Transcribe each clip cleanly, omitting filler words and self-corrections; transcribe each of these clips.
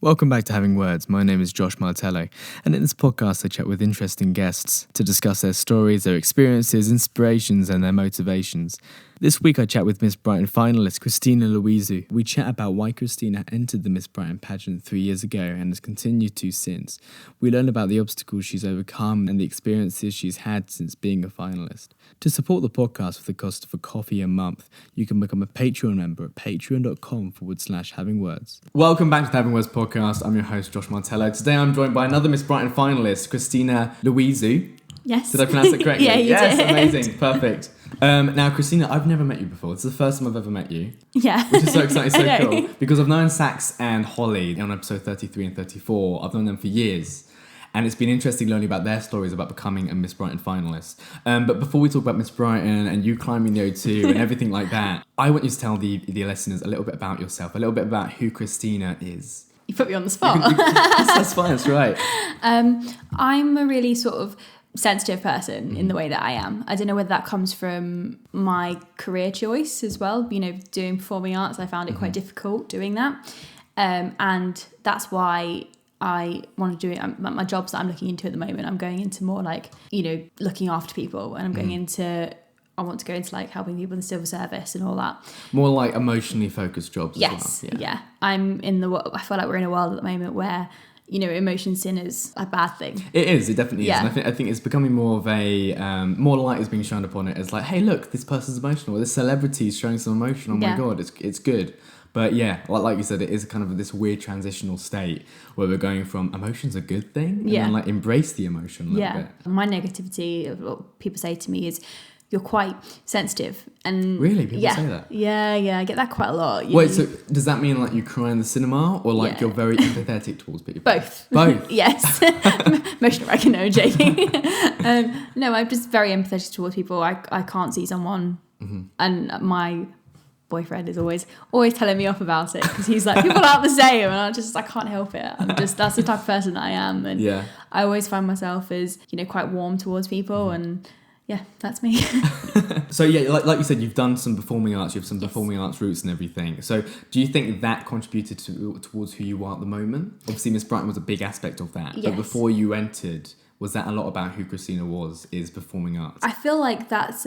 Welcome back to Having Words. My name is Josh Martello, and in this podcast I chat with interesting guests to discuss their stories, their experiences, inspirations and their motivations. This week I chat with Miss Brighton Finalist Christina Loizou. We chat about why Christina entered the Miss Brighton pageant 3 years ago and has continued to since. We learn about the obstacles she's overcome and the experiences she's had since being a finalist. To support the podcast with the cost of a coffee a month, you can become a Patreon member at patreon.com/havingwords. Welcome back to the Having Words podcast. I'm your host, Josh Martello. Today I'm joined by another Miss Brighton finalist, Christina Loizou. Yes. Did I pronounce it correctly? Yeah, you yes, did. Amazing, perfect. Now, Christina, I've never met you before. It's the first time I've ever met you. Yeah. Which is so exciting, so cool. Because I've known Sax and Holly on episode 33 and 34. I've known them for years. And it's been interesting learning about their stories about becoming a Miss Brighton finalist. But before we talk about Miss Brighton and you climbing the O2 and everything like that, I want you to tell the listeners a little bit about yourself, a little bit about who Christina is. You put me on the spot. That's fine, that's right. I'm a really sort of sensitive person in the way that I am. I don't know whether that comes from my career choice as well. You know, doing performing arts, I found it quite difficult doing that. And that's why I want to do it. My jobs that I'm looking into at the moment, I'm going into more like, you know, looking after people, and I'm going into, I want to go into like helping people in the civil service and all that. More like emotionally focused jobs Yes, as well. yeah. I feel like we're in a world at the moment where, you know, emotion sin is a bad thing. It is, it definitely is. Yeah. And I think it's becoming more of a, more light is being shown upon it as like, hey, look, this person's emotional. This celebrity is showing some emotion. Oh my God, it's good. But yeah, like you said, it is kind of this weird transitional state where we're going from emotion's a good thing and then like embrace the emotion a little bit. My negativity, what people say to me is, you're quite sensitive. And really? People say that? Yeah, I get that quite a lot. Wait, so does that mean like you cry in the cinema or like you're very empathetic towards people? Both. Yes. Emotional wreck, no, joking. No, I'm just very empathetic towards people. I can't see someone and my boyfriend is always telling me off about it because he's like, people aren't the same, and I can't help it. That's the type of person I am, and I always find myself as, you know, quite warm towards people, and yeah, that's me. So yeah, like you said, you've done some performing arts, you have some performing arts roots and everything. So do you think that contributed towards who you are at the moment? Obviously Miss Brighton was a big aspect of that, but before you entered, was that a lot about who Christina is performing arts? I feel like that's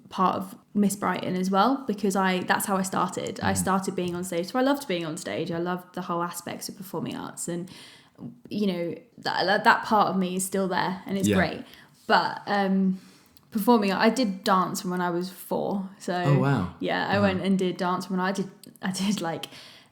part of Miss Brighton as well, because that's how I started. I started being on stage, so I loved being on stage. I loved the whole aspects of performing arts, and you know that part of me is still there, and it's great. But performing, I did dance from when I was 4. So oh wow, yeah, I went and did dance when I did like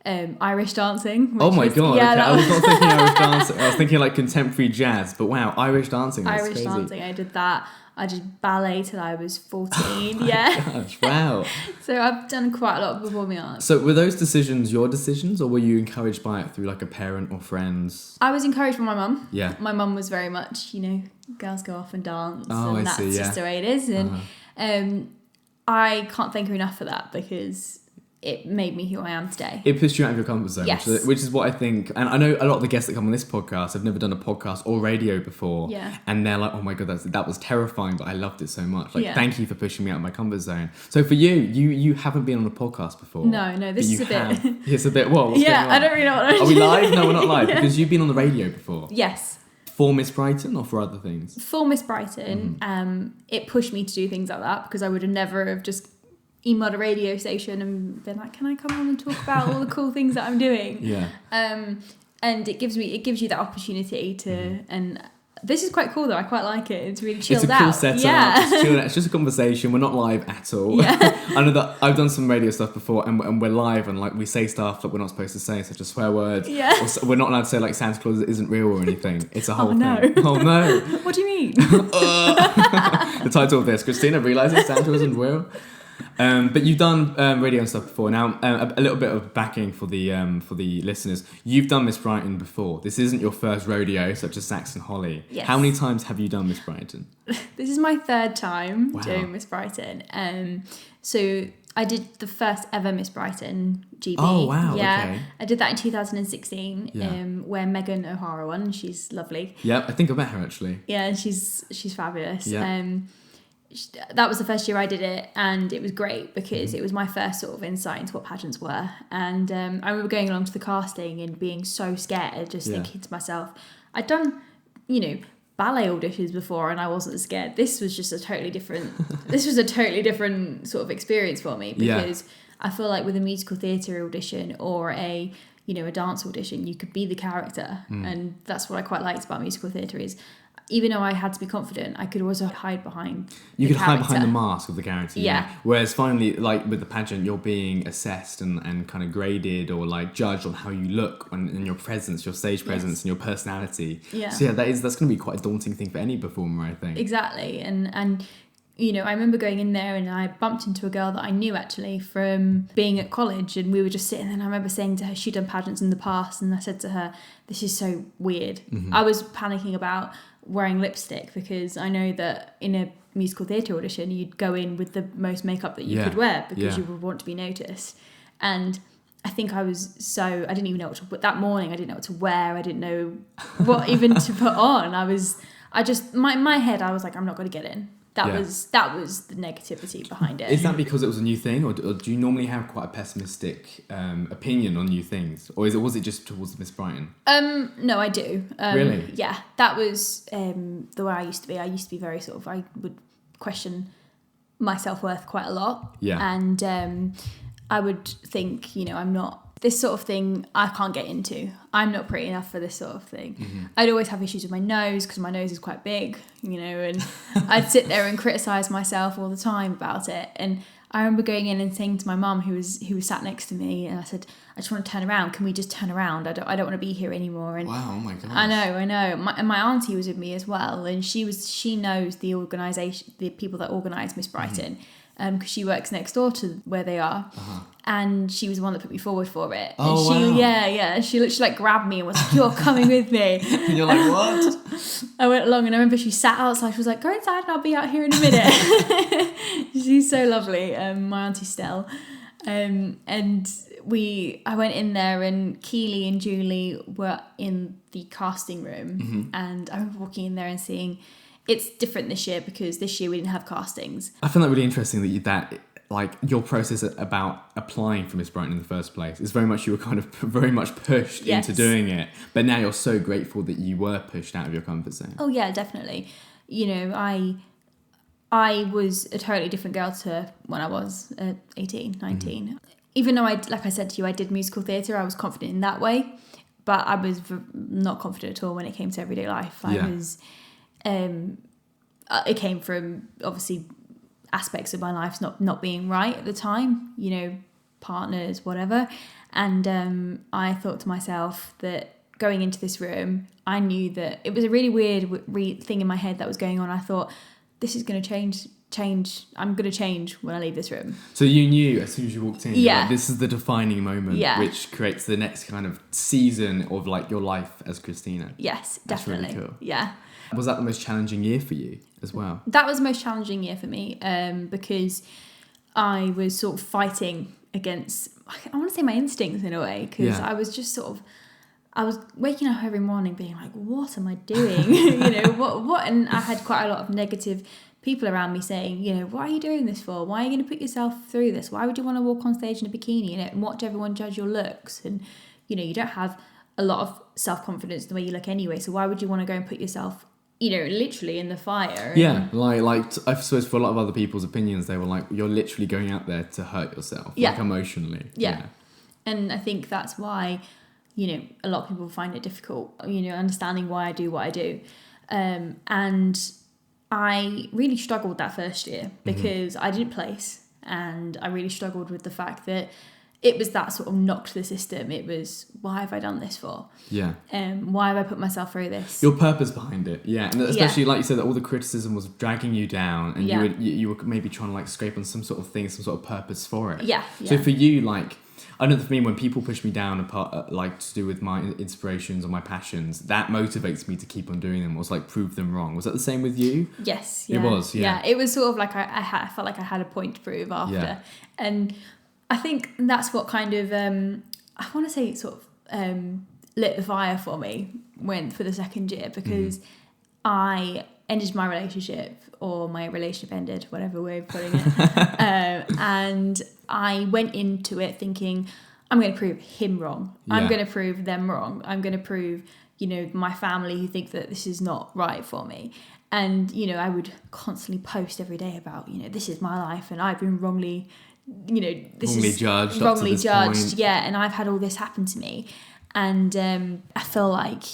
Irish dancing. Oh my God, okay. I was not thinking Irish dancing. I was thinking like contemporary jazz, but wow, Irish dancing. That's Irish crazy. dancing, I did that. I did ballet till I was 14. Gosh, wow. So I've done quite a lot of performing arts. So were those decisions your decisions, or were you encouraged by it through like a parent or friends? I was encouraged by my mum. Yeah. My mum was very much, you know, girls go off and dance, and that's just the way it is. And I can't thank her enough for that, because it made me who I am today. It pushed you out of your comfort zone, yes. which is what I think. And I know a lot of the guests that come on this podcast have never done a podcast or radio before. Yeah. And they're like, oh my God, that was terrifying, but I loved it so much. Like, thank you for pushing me out of my comfort zone. So for you haven't been on a podcast before. No, this is a bit... It's a bit, what? What's yeah, I don't really know what I'm Are we live? No, we're not live, because you've been on the radio before. Yes. For Miss Brighton or for other things? For Miss Brighton, it pushed me to do things like that, because I would have never have just emailed a radio station and been like, can I come on and talk about all the cool things that I'm doing? Yeah. And it gives you that opportunity to, and this is quite cool though. I quite like it. It's really chilled out. It's a cool setup. Yeah. It's chilled out. It's just a conversation. We're not live at all. Yeah. I know that I've done some radio stuff before, and we're live, and like we say stuff that we're not supposed to say, such as swear words. Yeah. Or we're not allowed to say like Santa Claus isn't real or anything. It's a whole thing. Oh no. What do you mean? The title of this, Christina realizes Santa isn't real. But you've done radio and stuff before. Now, a little bit of backing for the listeners. You've done Miss Brighton before. This isn't your first rodeo, such as Sax and Holly. Yes. How many times have you done Miss Brighton? This is my 3rd time doing Miss Brighton. So I did the first ever Miss Brighton GB. Oh wow! Yeah, okay. I did that in 2016. Where Megan O'Hara won. She's lovely. Yeah, I think I met her actually. Yeah, she's fabulous. Yeah. that was the first year I did it, and it was great because it was my first sort of insight into what pageants were. And I remember going along to the casting and being so scared, just thinking to myself, I'd done, ballet auditions before and I wasn't scared. This was just a totally different sort of experience for me, because I feel like with a musical theatre audition or a dance audition, you could be the character. And that's what I quite liked about musical theatre, is even though I had to be confident, I could also hide behind hide behind the mask of the character. Whereas finally, like with the pageant, you're being assessed and kind of graded or like judged on how you look and your presence, your stage presence and your personality. So that's going to be quite a daunting thing for any performer, I think. Exactly. And I remember going in there and I bumped into a girl that I knew actually from being at college, and we were just sitting there, and I remember saying to her, she'd done pageants in the past, and I said to her, this is so weird. I was panicking about wearing lipstick, because I know that in a musical theatre audition you'd go in with the most makeup that you could wear, because you would want to be noticed. And I think I didn't even know what to put that morning. I didn't know what to wear. I didn't know what even to put on. My head, I was like, I'm not going to get in. That was the negativity behind it. Is that because it was a new thing, or do you normally have quite a pessimistic opinion on new things, or was it just towards Miss Brighton? No, I do. Really? Yeah, that was the way I used to be. I used to be very sort of, I would question my self-worth quite a lot. Yeah. And I would think, I'm not, this sort of thing I can't get into. I'm not pretty enough for this sort of thing. I'd always have issues with my nose, because my nose is quite big, and I'd sit there and criticise myself all the time about it. And I remember going in and saying to my mum, who was sat next to me, and I said, I just want to turn around. Can we just turn around? I don't want to be here anymore. And wow, oh my gosh. I know. My auntie was with me as well, and she knows the organisation, the people that organise Miss Brighton. Because she works next door to where they are, and she was the one that put me forward for it. Oh, and wow. She literally grabbed me and was like, "You're coming with me." And you're like, what? I went along, and I remember she sat outside. She was like, "Go inside, and I'll be out here in a minute." She's so lovely, my auntie Stell. And I went in there, and Keely and Julie were in the casting room, and I remember walking in there and seeing. It's different this year, because this year we didn't have castings. I find that really interesting that your process about applying for Miss Brighton in the first place is very much, you were kind of very much pushed into doing it, but now you're so grateful that you were pushed out of your comfort zone. Oh yeah, definitely. I was a totally different girl to when I was 18, 19. Even though like I said to you, I did musical theatre, I was confident in that way, but I was not confident at all when it came to everyday life. It came from obviously aspects of my life not being right at the time, partners, whatever. And I thought to myself that going into this room, I knew that it was a really weird thing in my head that was going on. I thought, this is going to change. I'm going to change when I leave this room. So you knew as soon as you walked in, like, this is the defining moment, which creates the next kind of season of like your life as Christina. Yes, definitely. That's really cool. Yeah. Was that the most challenging year for you as well? That was the most challenging year for me, because I was sort of fighting against, I want to say, my instincts in a way, because I was just sort of, I was waking up every morning being like, what am I doing? What? And I had quite a lot of negative people around me saying, what are you doing this for? Why are you going to put yourself through this? Why would you want to walk on stage in a bikini, and watch everyone judge your looks? And, you don't have a lot of self-confidence the way you look anyway, so why would you want to go and put yourself literally in the fire? Yeah, like I suppose for a lot of other people's opinions, they were like, you're literally going out there to hurt yourself, like emotionally. Yeah. And I think that's why, a lot of people find it difficult, understanding why I do what I do. And I really struggled that first year, because I didn't place, and I really struggled with the fact that it was that sort of knock to the system. It was, why have I done this for? Yeah. Why have I put myself through this? Your purpose behind it, yeah. And especially, like you said, that all the criticism was dragging you down, and you were maybe trying to like scrape on some sort of thing, some sort of purpose for it. Yeah. So for you, like, I know that for me, when people push me down apart, like to do with my inspirations or my passions, that motivates me to keep on doing them, or like prove them wrong. Was that the same with you? Yes. Yeah. It was, yeah. Yeah, it was sort of like I felt like I had a point to prove after. Yeah. And I think that's what kind of, I want to say sort of lit the fire for me for the second year, because I ended my relationship, or my relationship ended, whatever way of putting it. And I went into it thinking, I'm going to prove him wrong. Yeah. I'm going to prove them wrong. I'm going to prove, my family who think that this is not right for me. And, I would constantly post every day about, this is my life and I've been wrongly judged. Wrongly judged. Yeah. And I've had all this happen to me. And I feel like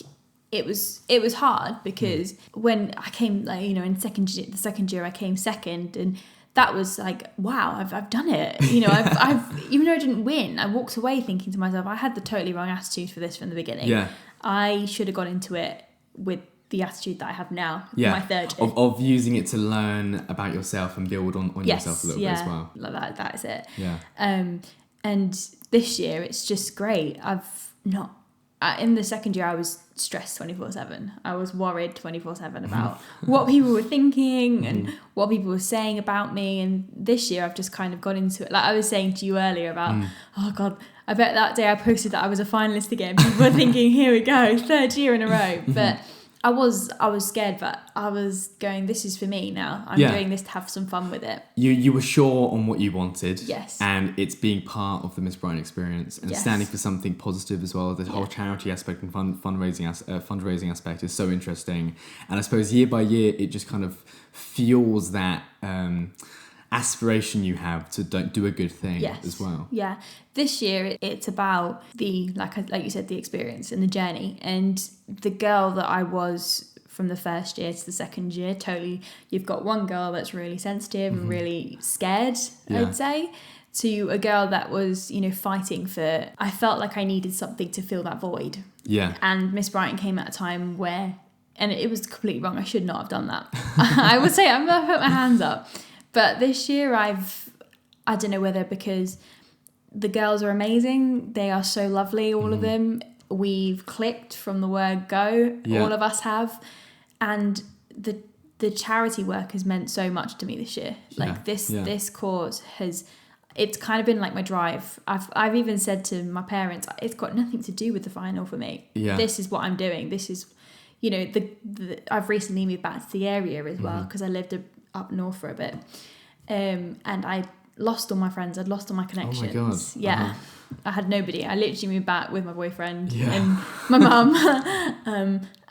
it was hard because when I came, in the second year I came second, and that was like, wow, I've done it. I've even though I didn't win, I walked away thinking to myself, I had the totally wrong attitude for this from the beginning. Yeah. I should have gone into it with the attitude that I have now. Yeah. My third year. Of using it to learn about yourself and build on yourself a little bit as well. Like that is it. Yeah. And this year it's just great. In the second year I was stressed 24/7. I was worried 24/7 about what people were thinking and what people were saying about me. And this year I've just kind of got into it. Like I was saying to you earlier about, oh God, I bet that day I posted that I was a finalist again. People were thinking, here we go, third year in a row. But I was scared, but I was going, this is for me now. I'm doing this to have some fun with it. You were sure on what you wanted. Yes. And it's being part of the Miss Brighton experience and standing for something positive as well. The whole charity aspect and fundraising aspect is so interesting. And I suppose year by year, it just kind of fuels that aspiration you have to do a good thing as well. Yeah. This year it's about the like you said, the experience and the journey. And the girl that I was from the first year to the second year, totally, you've got one girl that's really sensitive and really scared, I'd say, to a girl that was, fighting for, I felt like I needed something to fill that void. Yeah. And Miss Brighton came at a time where, and it was completely wrong, I should not have done that. I would say I'm going to put my hands up. But this year I don't know whether because the girls are amazing. They are so lovely, all of them. We've clicked from the word go. Yeah. All of us have. And the charity work has meant so much to me this year. Like this cause it's kind of been like my drive. I've even said to my parents, it's got nothing to do with the final for me. Yeah. This is what I'm doing. This is, I've recently moved back to the area as well because I lived up north for a bit. And I lost all my friends. I'd lost all my connections. Oh my God. Yeah. I had nobody. I literally moved back with my boyfriend and my mum.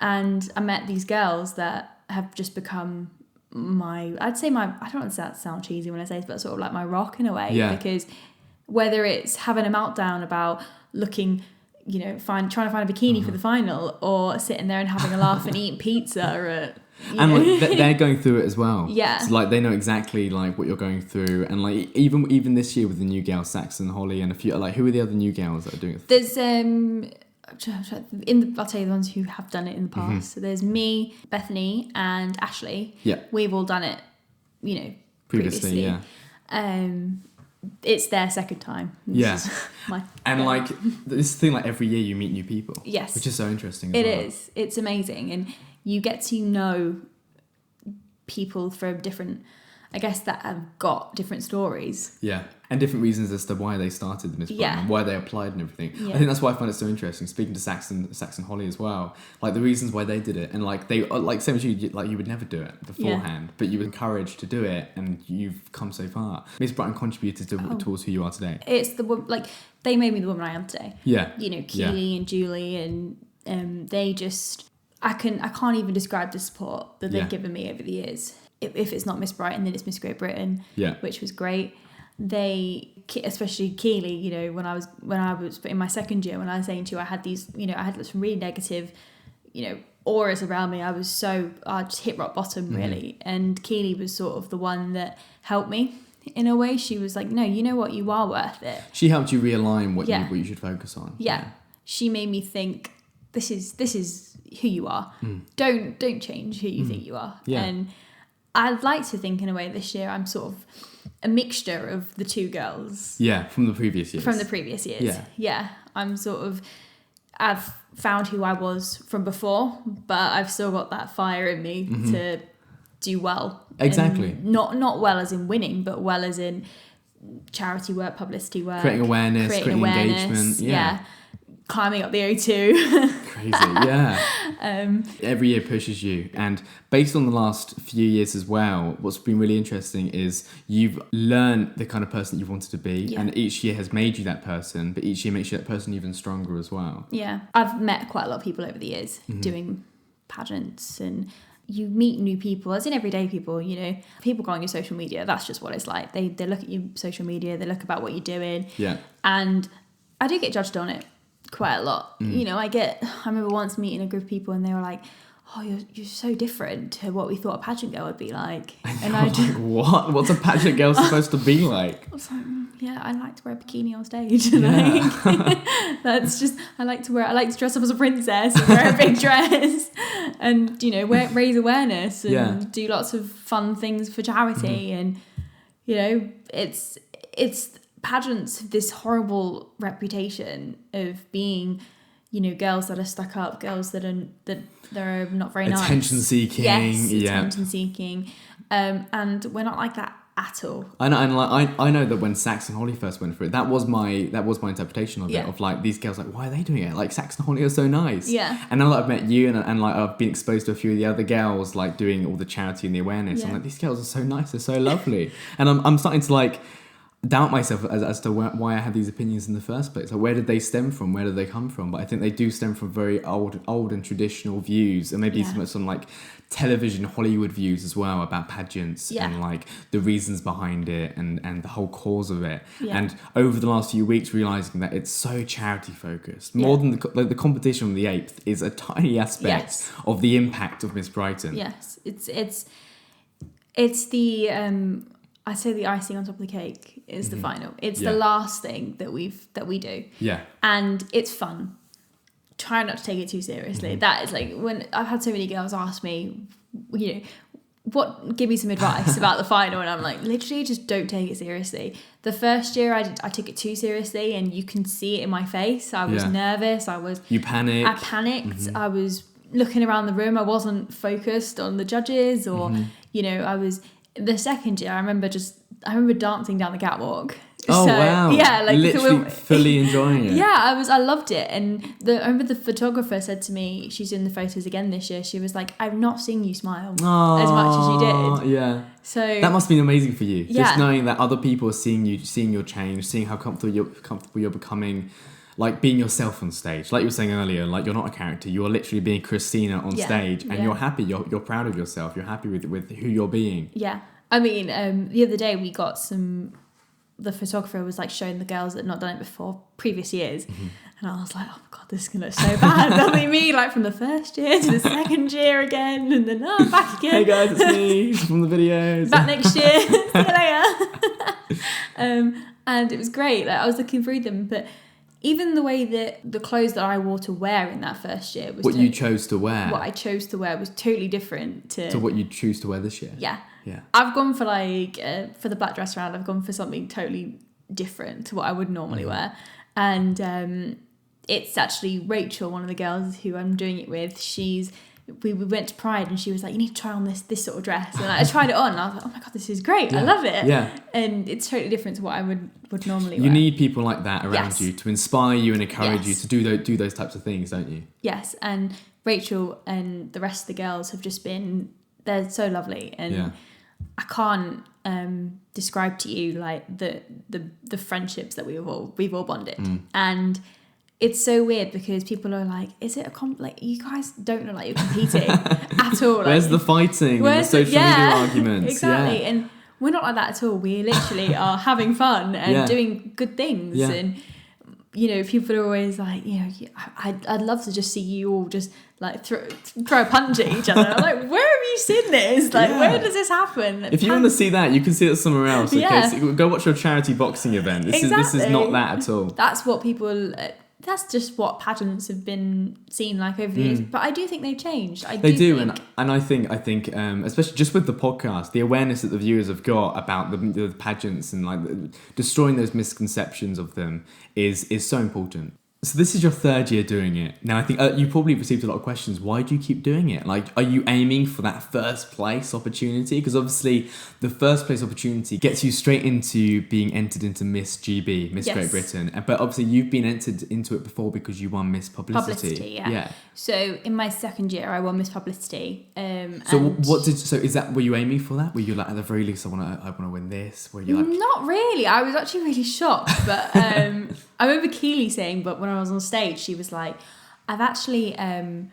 And I met these girls that have just become I don't want to sound cheesy when I say this, but sort of like my rock in a way. Yeah. Because whether it's having a meltdown about looking, trying to find a bikini for the final, or sitting there and having a laugh and eating pizza and they're going through it as well. Yeah. So they know exactly what you're going through, and even this year with the new girls, Saxon, Holly, and a few who are the other new girls that are doing it? There's I'll tell you the ones who have done it in the past. So there's me, Bethany, and Ashley. Yeah. We've all done it, previously. Yeah. It's their second time. This thing, every year you meet new people. Yes. Which is so interesting. It is. It's amazing. And you get to know people from different, I guess, that have got different stories. Yeah. And different reasons as to why they started the Miss Brighton and why they applied and everything. Yeah. I think that's why I find it so interesting. Speaking to Saxon Holly as well, the reasons why they did it, and same as you would never do it beforehand, but you were encouraged to do it, and you've come so far. Miss Brighton contributed towards who you are today. It's they made me the woman I am today. Yeah. Keely and Julie, and they just, I can't even describe the support that they've given me over the years. If it's not Miss Brighton, then it's Miss Great Britain, which was great. They, especially Keely, when I was in my second year, when I was saying to you, I had these, I had some really negative, auras around me. I just hit rock bottom really. And Keely was sort of the one that helped me in a way. She was like, no, you know what, you are worth it. She helped you realign what you should focus on. Yeah. She made me think, this is who you are. Don't change who you think you are. Yeah. And I'd like to think in a way this year I'm sort of a mixture of the two girls. Yeah, from the previous years. Yeah. I've found who I was from before, but I've still got that fire in me to do well. Exactly. And not well as in winning, but well as in charity work, publicity work. Creating awareness, engagement. Yeah. Climbing up the O2. Crazy, yeah. Every year pushes you. And based on the last few years as well, what's been really interesting is you've learned the kind of person that you wanted to be, and each year has made you that person, but each year makes you that person even stronger as well. Yeah. I've met quite a lot of people over the years doing pageants, and you meet new people, as in everyday people, you know. People go on your social media, that's just what it's like. They look at your social media, they look about what you're doing. Yeah. And I do get judged on it quite a lot. You know, I remember once meeting a group of people and they were like, oh, you're so different to what we thought a pageant girl would be like. And I like, what? What's a pageant girl supposed to be like? I was like, yeah, I like to wear a bikini on stage. Like, that's just, I like to dress up as a princess and wear a big dress and, you know, raise awareness and do lots of fun things for charity. And, you know, it's pageants have this horrible reputation of being, you know, girls that are stuck up, girls that are not very nice. Attention seeking. Yes, attention seeking. And we're not like that at all. I know, and like I know that when Sax and Holly first went for it, that was my interpretation of it. Of like, these girls, like, why are they doing it? Like, Sax and Holly are so nice. Yeah. And now that I've met you and like I've been exposed to a few of the other girls like doing all the charity and the awareness, I'm like, these girls are so nice, they're so lovely. And I'm starting to like doubt myself as to why I had these opinions in the first place. Like, where did they stem from? Where did they come from? But I think they do stem from very old and traditional views, and maybe some like television Hollywood views as well about pageants and like the reasons behind it and the whole cause of it. And over the last few weeks, realizing that it's so charity focused, more than the competition on the 8th is a tiny aspect of the impact of Miss Brighton. Yes, it's the I say the icing on top of the cake is the final. It's the last thing that we do. Yeah. And it's fun. Try not to take it too seriously. That is like, when I've had so many girls ask me, you know, give me some advice about the final, and I'm like, literally just don't take it seriously. The first year I took it too seriously, and you can see it in my face. I was nervous. You panicked. I panicked. I was looking around the room. I wasn't focused on the judges, or you know, the second year, I remember dancing down the catwalk. Oh, so, wow. Yeah, like literally fully enjoying it. Yeah, I loved it. And I remember the photographer said to me, she's in the photos again this year, she was like, I've not seen you smile as much as you did. Yeah. So that must have been amazing for you. Yeah. Just knowing that other people are seeing you, seeing your change, seeing how comfortable you're becoming. Like, being yourself on stage, like you were saying earlier, like, you're not a character, you're literally being Christina on stage, and you're happy, you're proud of yourself, you're happy with who you're being. Yeah. I mean, the other day we got the photographer was like showing the girls that had not done it before, previous years, and I was like, oh my god, this is gonna look so bad. That'll be me, like, from the first year to the second year again, and then back again. Hey guys, it's me from the videos. Back next year. See you later. And it was great. Like, I was looking through them, but even the way that the clothes that I wore to wear in that first year was you chose to wear. What I chose to wear was totally different to what you choose to wear this year. Yeah. Yeah. I've gone for for the black dress round, I've gone for something totally different to what I would normally wear. And it's actually Rachel, one of the girls who I'm doing it with. We went to Pride and she was like, you need to try on this sort of dress. And I tried it on and I was like, oh my god, this is great. I love it. Yeah. And it's totally different to what I would normally wear. You need people like that around you to inspire you and encourage you to do those types of things, don't you? Yes. And Rachel and the rest of the girls have just been, they're so lovely. And I can't describe to you like the friendships that we've all bonded. And it's so weird because people are like, is it like, you guys don't look like you're competing at all. Like, where's the fighting and the social media arguments? Exactly. Yeah. And we're not like that at all. We literally are having fun and doing good things. Yeah. And, you know, people are always like, you know, I'd love to just see you all just like throw a punch at each other. I'm like, where have you seen this? Like, where does this happen? If you want to see that, you can see it somewhere else. Okay? Yeah. So go watch your charity boxing event. This is not that at all. That's what people... That's just what pageants have been seen like over the years. But I do think they've changed. They do, and I think especially just with the podcast, the awareness that the viewers have got about the pageants and like destroying those misconceptions of them is so important. So this is your third year doing it. Now, I think you probably received a lot of questions. Why do you keep doing it? Like, are you aiming for that first place opportunity? Because obviously the first place opportunity gets you straight into being entered into Miss GB, Miss Great Britain. But obviously you've been entered into it before because you won Miss Publicity. Yeah. So in my second year, I won Miss Publicity. So is that, were you aiming for that? Were you like, at the very least, I want to win this? Were you like... Not really. I was actually really shocked. But I remember Keely saying, but when I was on stage, she was like, I've actually had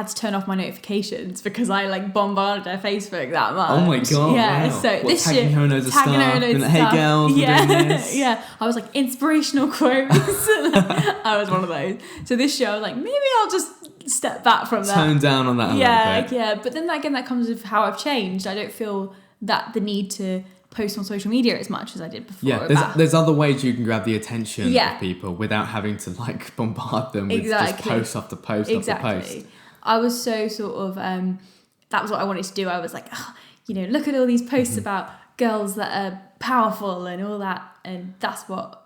to turn off my notifications because I like bombarded her Facebook that much. Oh my God. Yeah. Wow. So this tagging year, her as a star. Hey girls, we're doing this. Yeah. I was like, inspirational quotes. I was one of those. So this year I was like, maybe I'll just step back from that. Tone down on that a little bit. Yeah. But then again, that comes with how I've changed. I don't feel that the need to post on social media as much as I did before. Yeah, there's other ways you can grab the attention of people without having to like bombard them with just post after post after post. I was so sort of that was what I wanted to do. I was like, look at all these posts about girls that are powerful and all that, and that's what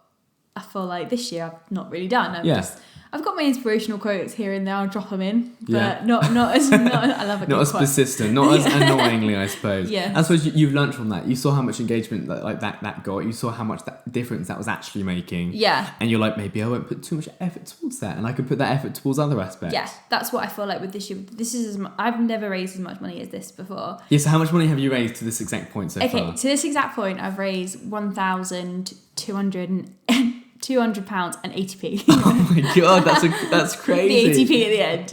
I feel like this year I've not really done. I've got my inspirational quotes here and there. I'll drop them in, but not as I love a good not as quote. persistent, not as annoyingly, I suppose. Yeah. I suppose you've learned from that. You saw how much engagement that got. You saw how much that difference that was actually making. Yeah. And you're like, maybe I won't put too much effort towards that, and I can put that effort towards other aspects. Yeah, that's what I feel like with this year. This is I've never raised as much money as this before. Yeah. So how much money have you raised to this exact point so far? Okay, to this exact point, I've raised £1,200 and 80p. Oh my God, that's crazy. The 80p at the end.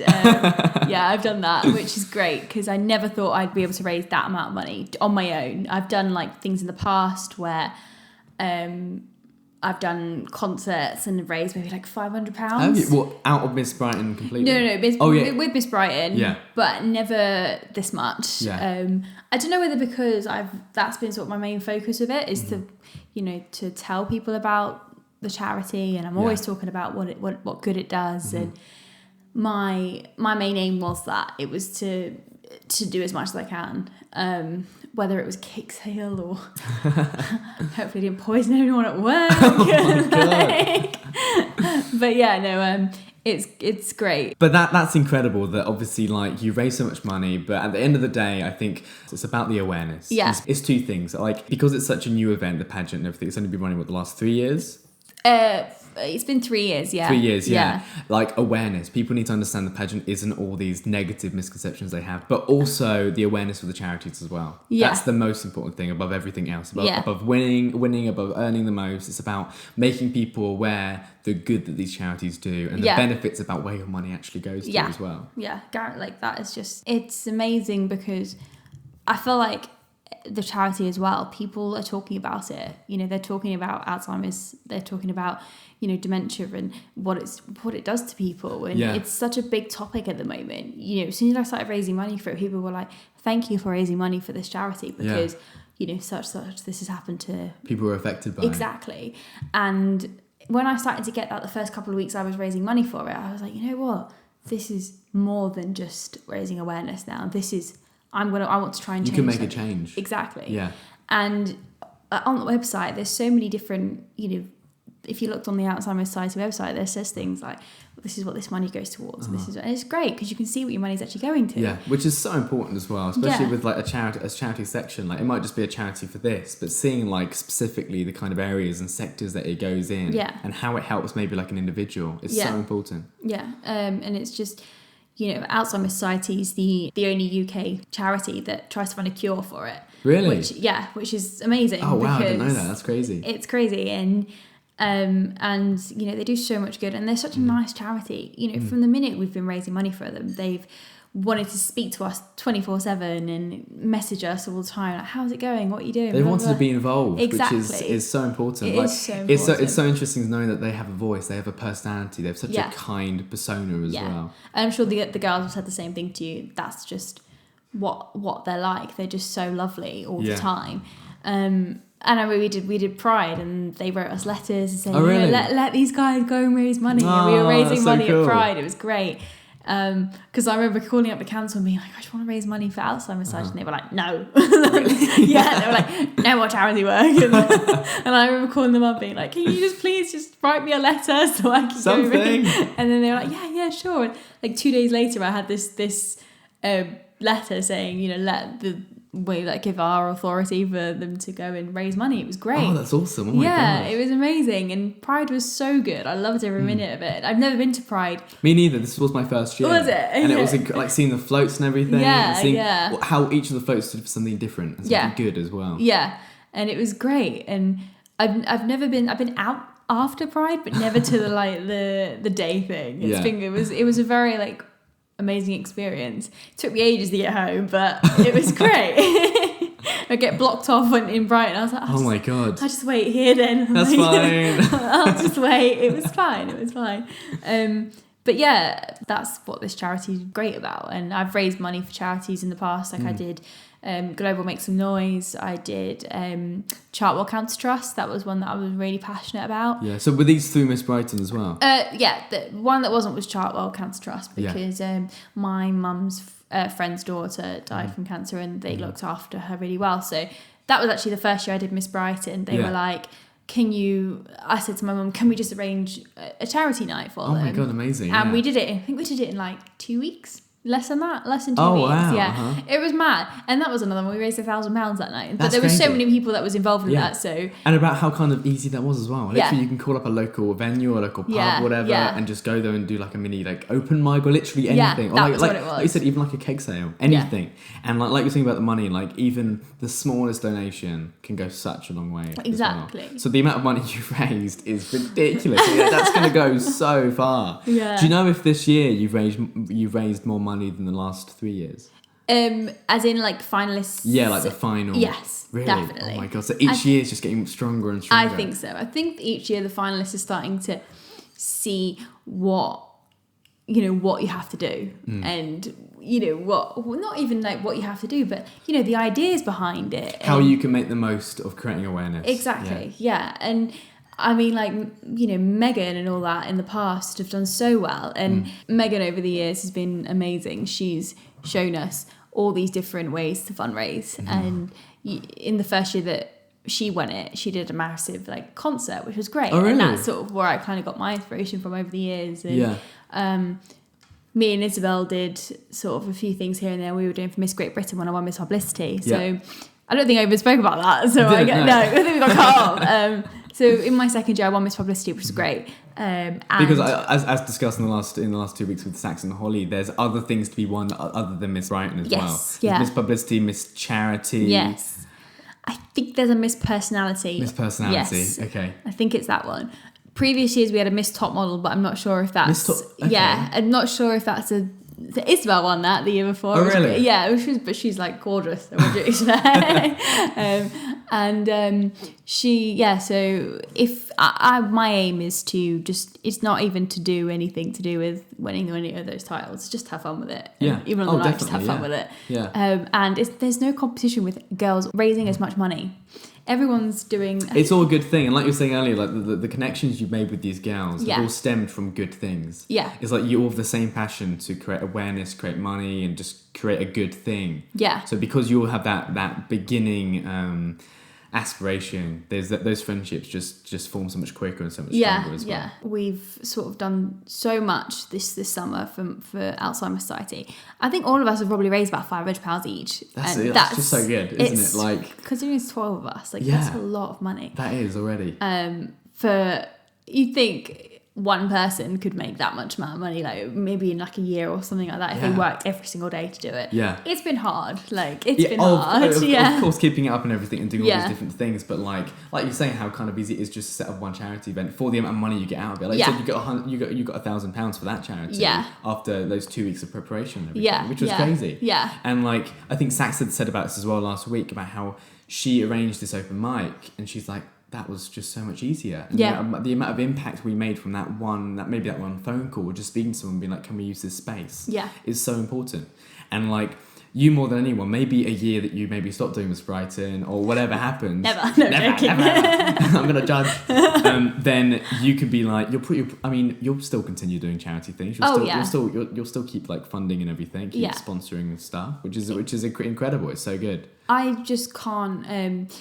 Yeah, I've done that, which is great because I never thought I'd be able to raise that amount of money on my own. I've done like things in the past where I've done concerts and raised maybe like £500. Have you? What, out of Miss Brighton completely? No. With Miss Brighton. Yeah. But never this much. Yeah. I don't know whether because that's been sort of my main focus of it is to tell people about the charity, and I'm always talking about what good it does, and my main aim was that it was to do as much as I can, whether it was cake sale or hopefully didn't poison anyone at work. Oh my God. But yeah, no, it's great. But that's incredible that obviously like you raise so much money, but at the end of the day, I think it's about the awareness. Yeah. It's two things. Like, because it's such a new event, the pageant and everything, it's only been running the last 3 years? It's been 3 years, yeah. 3 years, yeah. Like, awareness. People need to understand the pageant isn't all these negative misconceptions they have, but also the awareness for the charities as well. Yeah. That's the most important thing above everything else. Above winning, above earning the most. It's about making people aware the good that these charities do and the benefits about where your money actually goes to as well. Yeah, Garrett, like that is just, it's amazing because I feel like the charity as well, people are talking about it. They're talking about Alzheimer's, they're talking about dementia and what it does to people, and it's such a big topic at the moment. As soon as I started raising money for it, people were like, thank you for raising money for this charity because such this has happened to people who are affected by it. Exactly. And when I started to get that the first couple of weeks I was raising money for it, I was like, you know what, this is more than just raising awareness now. This is I want to try and change. You can make a change. Exactly. Yeah. And on the website, there's so many different, if you looked on the Alzheimer's Society website, there says things like, this is what this money goes towards. And it's great because you can see what your money's actually going to. Yeah, which is so important as well, especially with like a charity section. Like, it might just be a charity for this, but seeing like specifically the kind of areas and sectors that it goes in and how it helps maybe like an individual is so important. Yeah. And it's just, Alzheimer's Society is the only UK charity that tries to find a cure for it. Really? Which is amazing. Oh wow, I didn't know that. That's crazy. It's crazy, and they do so much good, and they're such a nice charity. From the minute we've been raising money for them, they've wanted to speak to us 24/7 and message us all the time. Like, how's it going? What are you doing? They wanted to be involved, exactly. Which is so important. It is so important. It's so interesting knowing that they have a voice, they have a personality, they have such a kind persona as well. And I'm sure the girls have said the same thing to you. That's just what they're like. They're just so lovely all the time. And I mean, we did Pride, and they wrote us letters and saying, really? let these guys go and raise money. And we were raising money at Pride. It was great. Because I remember calling up the council and being like, I just want to raise money for Alzheimer's Society. And they were like, no. Yeah, they were like, no more charity work. And I remember calling them up being like, can you just please just write me a letter so I can Something. go? And then they were like, yeah, sure. And like 2 days later, I had this letter saying, let the way give our authority for them to go and raise money. It was great. Oh, that's awesome. Oh my gosh. It was amazing, and Pride was so good. I loved every minute of it. I've never been to Pride. Me neither. This was my first year. Was it? And it was like seeing the floats and everything. Yeah, and seeing yeah. how each of the floats stood for something different and something good as well. Yeah, and it was great. And I've been out after Pride, but never to the day thing. It was a very amazing experience. It took me ages to get home, but it was great. I get blocked off in Brighton. I was like, oh my god, I'll just wait here then. That's fine. I'll just wait. It was fine. But yeah, that's what this charity is great about. And I've raised money for charities in the past. I did Global Make Some Noise. I did Chartwell Cancer Trust. That was one that I was really passionate about. Yeah. So were these through Miss Brighton as well? The one that wasn't was Chartwell Cancer Trust because my mum's friend's daughter died from cancer and they looked after her really well. So that was actually the first year I did Miss Brighton. They were like, I said to my mum, can we just arrange a charity night for them? Oh my god, amazing. And we did it. I think we did it in 2 weeks. Less than 2 weeks. Wow. Yeah, It was mad. And that was another one. We raised £1,000 that night. But there were crazy. so many people that was involved in that. So and about how kind of easy that was as well. Literally, you can call up a local venue or a local pub, whatever, and just go there and do a mini open mic or literally anything. Yeah, or that was what it was. Like you said, even a cake sale, anything. And like you're saying about the money, even the smallest donation can go such a long way. Exactly. As well. So the amount of money you've raised is ridiculous. That's going to go so far. Yeah. Do you know if this year you've raised more money than the last 3 years? As in finalists? Yeah, the final. Yes, really? definitely. Oh my god! So each year is just getting stronger and stronger. I think so. I think each year the finalists are starting to see what you have to do, and what not even what you have to do, but the ideas behind it. How you can make the most of creating awareness. Exactly. Yeah. And I mean, Megan and all that in the past have done so well. And Megan over the years has been amazing. She's shown us all these different ways to fundraise. And in the first year that she won it, she did a massive concert, which was great. Oh, really? And that's sort of where I kind of got my inspiration from over the years. And, me and Isabel did sort of a few things here and there we were doing for Miss Great Britain when I won Miss Publicity. So I don't think I even spoke about that. So I think we got cut off. So in my second year, I won Miss Publicity, which was great. And because as discussed in the last 2 weeks with Sax and Holly, there's other things to be won other than Miss Brighton as well. Yeah. Miss Publicity, Miss Charity. Yes. I think there's a Miss Personality. Miss Personality. Yes. Okay. I think it's that one. Previous years we had a Miss Top Model, but I'm not sure if that's I'm not sure if that's Isabel won that the year before. Oh really? Yeah, but she's gorgeous. So what do you expect? So if my aim is to it's not even to do anything to do with winning any of those titles, just have fun with it. Yeah. Even on the night, just have fun with it. Yeah. And there's no competition with girls raising as much money. Everyone's doing. It's all a good thing, and like you were saying earlier, the connections you've made with these gals have all stemmed from good things. Yeah. It's you all have the same passion to create awareness, create money, and just create a good thing. Yeah. So because you all have that beginning aspiration, there's those friendships just form so much quicker and so much stronger as well. Yeah, we've sort of done so much this summer for Alzheimer's Society. I think all of us have probably raised about £500 each. That's just so good, isn't it? Considering it's 12 of us, that's a lot of money. That is already. You'd think one person could make that much amount of money, maybe in a year or something like that, if they worked every single day to do it. Yeah. It's been hard. It's been hard. Of course, keeping it up and everything and doing all these different things, but like you're saying, how kind of easy it is just to set up one charity event for the amount of money you get out of it. Like you said, you got £1,000 for that charity after those 2 weeks of preparation and everything, which was crazy. Yeah. And I think Sax had said about this as well last week, about how she arranged this open mic, and she's like, that was just so much easier. And the amount of impact we made from that one phone call, or just speaking to someone being like, can we use this space? Yeah. Is so important. And you more than anyone, maybe a year that you maybe stop doing Miss Brighton or whatever happens. Never. I'm gonna judge. Then you could be like, you'll still continue doing charity things. You'll still keep like funding and everything, keep sponsoring stuff, which is incredible. It's so good. I just can't.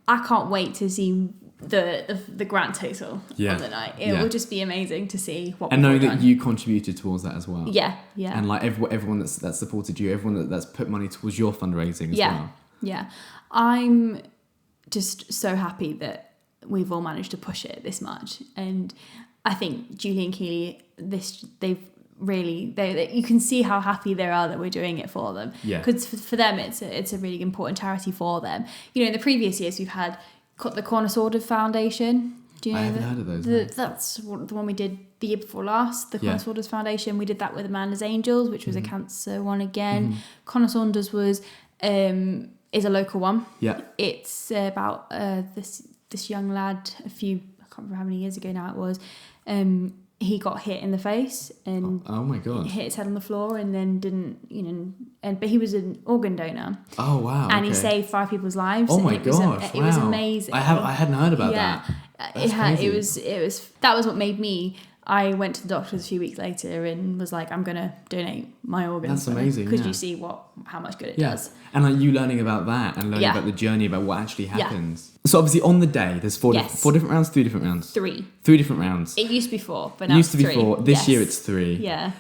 I can't wait to see the grand total on the night. It will just be amazing to see what. And knowing that you contributed towards that as well. Yeah. And like everyone that's supported you, everyone that's put money towards your fundraising as well. Yeah. I'm just so happy that we've all managed to push it this much, and I think Julie and Keely, you can see how happy they are that we're doing it for them. Yeah. Because for them, it's a really important charity for them. You know, in the previous years, we've had the Corner Sworded Foundation. Do you know? I haven't heard of those. That's the one we did the year before last. The Corner Sworders Foundation. We did that with Amanda's Angels, which was a cancer one again. Corner Saunders is a local one. Yeah. It's about this young lad. I can't remember how many years ago now it was. He got hit in the face and oh my god, hit his head on the floor and then but he was an organ donor. Oh wow. And he saved 5 people's lives. Oh my gosh. It was amazing. I hadn't heard about that. It was that was what made me. I went to the doctors a few weeks later and was like, I'm gonna donate my organs. That's amazing. Because you see how much good it does. And like you learning about that and learning about the journey, about what actually happens. So obviously on the day, there's 4 different rounds, 3 different rounds? 3. 3 different rounds. It used to be 4, but now it's 3. This year it's 3. Yeah.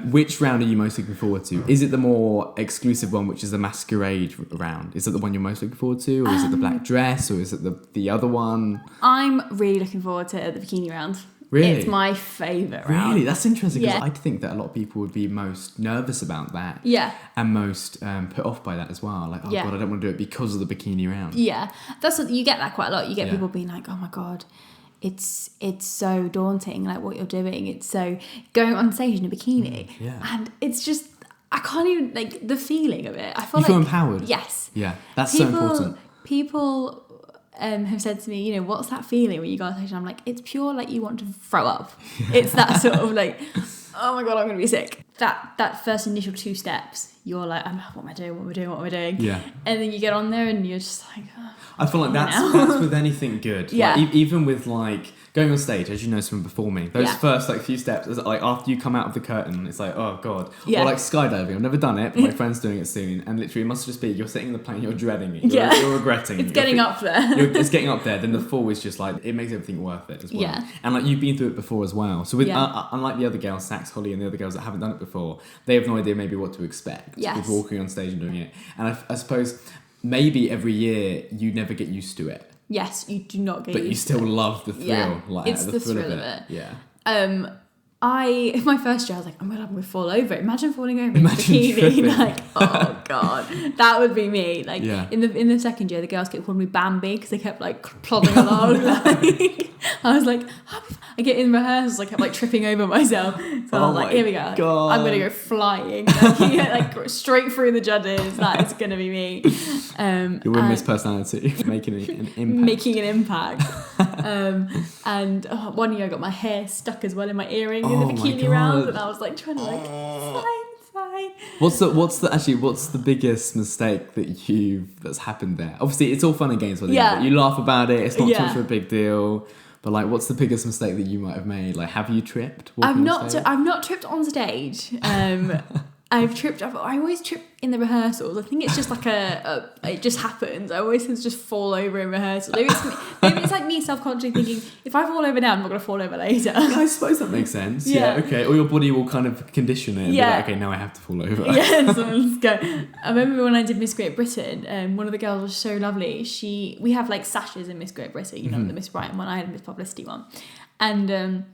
Which round are you most looking forward to? Is it the more exclusive one, which is the masquerade round? Is it the one you're most looking forward to? Or is it the black dress? Or is it the other one? I'm really looking forward to the bikini round. Really? It's my favourite round. Really? That's interesting because I think that a lot of people would be most nervous about that. Yeah. And most put off by that as well. Like, oh God, I don't want to do it because of the bikini round. Yeah. You get that quite a lot. You get people being like, oh my God, it's so daunting, like what you're doing. It's so going on stage in a bikini. And it's just, I can't even, like the feeling of it. I feel empowered. Yes. Yeah. That's so important. People have said to me, you know, what's that feeling when you go on stage? And I'm like, it's pure, like you want to throw up. It's that sort of like, oh my God, I'm going to be sick. That first initial 2 steps, you're like, what am I doing? Yeah. And then you get on there and you're just like, oh, I feel like that's with anything good. Yeah. Like, even with like going on stage, as you know, from performing, those first like few steps, is like after you come out of the curtain, it's like, oh God. Yeah. Or like skydiving. I've never done it, but my friend's doing it soon. And literally it must just be, you're sitting in the plane, you're dreading it. You're regretting it. It's getting up there. It's getting up there. Then the fall is just like, it makes everything worth it as well. Yeah. And like you've been through it before as well. So with unlike the other girls, Sax, Holly and the other girls that haven't done it before, they have no idea maybe what to expect with walking on stage and doing it. And I suppose maybe every year you never get used to it. Yes, you do not get but used you to still it. love the thrill. Like, it's the thrill of it. Yeah. My first year I was like, I'm gonna fall over. Imagine falling over in a bikini. Tripping. Like, oh God, that would be me. Like in the second year, the girls kept calling me Bambi because they kept like plodding along. Like, I was like, I get in rehearsals, I kept like tripping over myself. So I was like, here we go. God. I'm gonna go flying, like straight through the judges. That is gonna be me. You're with Miss Personality, making an impact. Making an impact. And one year I got my hair stuck as well in my earring in the bikini round, and I was like trying to like, it's fine. What's the biggest mistake that's happened there? Obviously, it's all fun and games. You laugh about it. It's not too much of a big deal. But like, what's the biggest mistake that you might have made? Like, have you tripped? I've not tripped on stage. I always trip in the rehearsals. I think it's just like it just happens. I always just fall over in rehearsals. Maybe it's like me self-consciously thinking, if I fall over now, I'm not going to fall over later. Yeah, I suppose that makes sense. Yeah. Okay. Or your body will kind of condition it and be like, okay, now I have to fall over. Yeah, so let's go. I remember when I did Miss Great Britain, one of the girls was so lovely. We have like sashes in Miss Great Britain, you know, the Miss Brighton one. I had a Miss Publicity one. And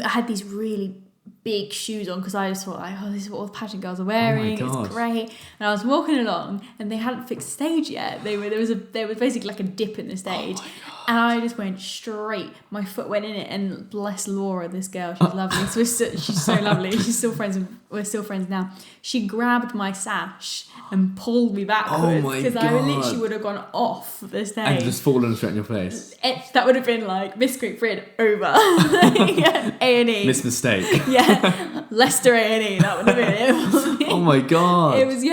I had these really big shoes on because I just thought like, oh, this is what all the pageant girls are wearing. Oh it's great. And I was walking along and they hadn't fixed the stage yet. There was basically like a dip in the stage. And I just went straight. My foot went in it, and bless Laura, this girl, she's lovely. So she's so lovely. We're still friends now. She grabbed my sash and pulled me backwards because I literally would have gone off the stage and just fallen straight in your face. That would have been like Miss Great Britain over. A&E. Miss Mistake. Yeah, Leicester A&E. That would have been it. Oh my God. It was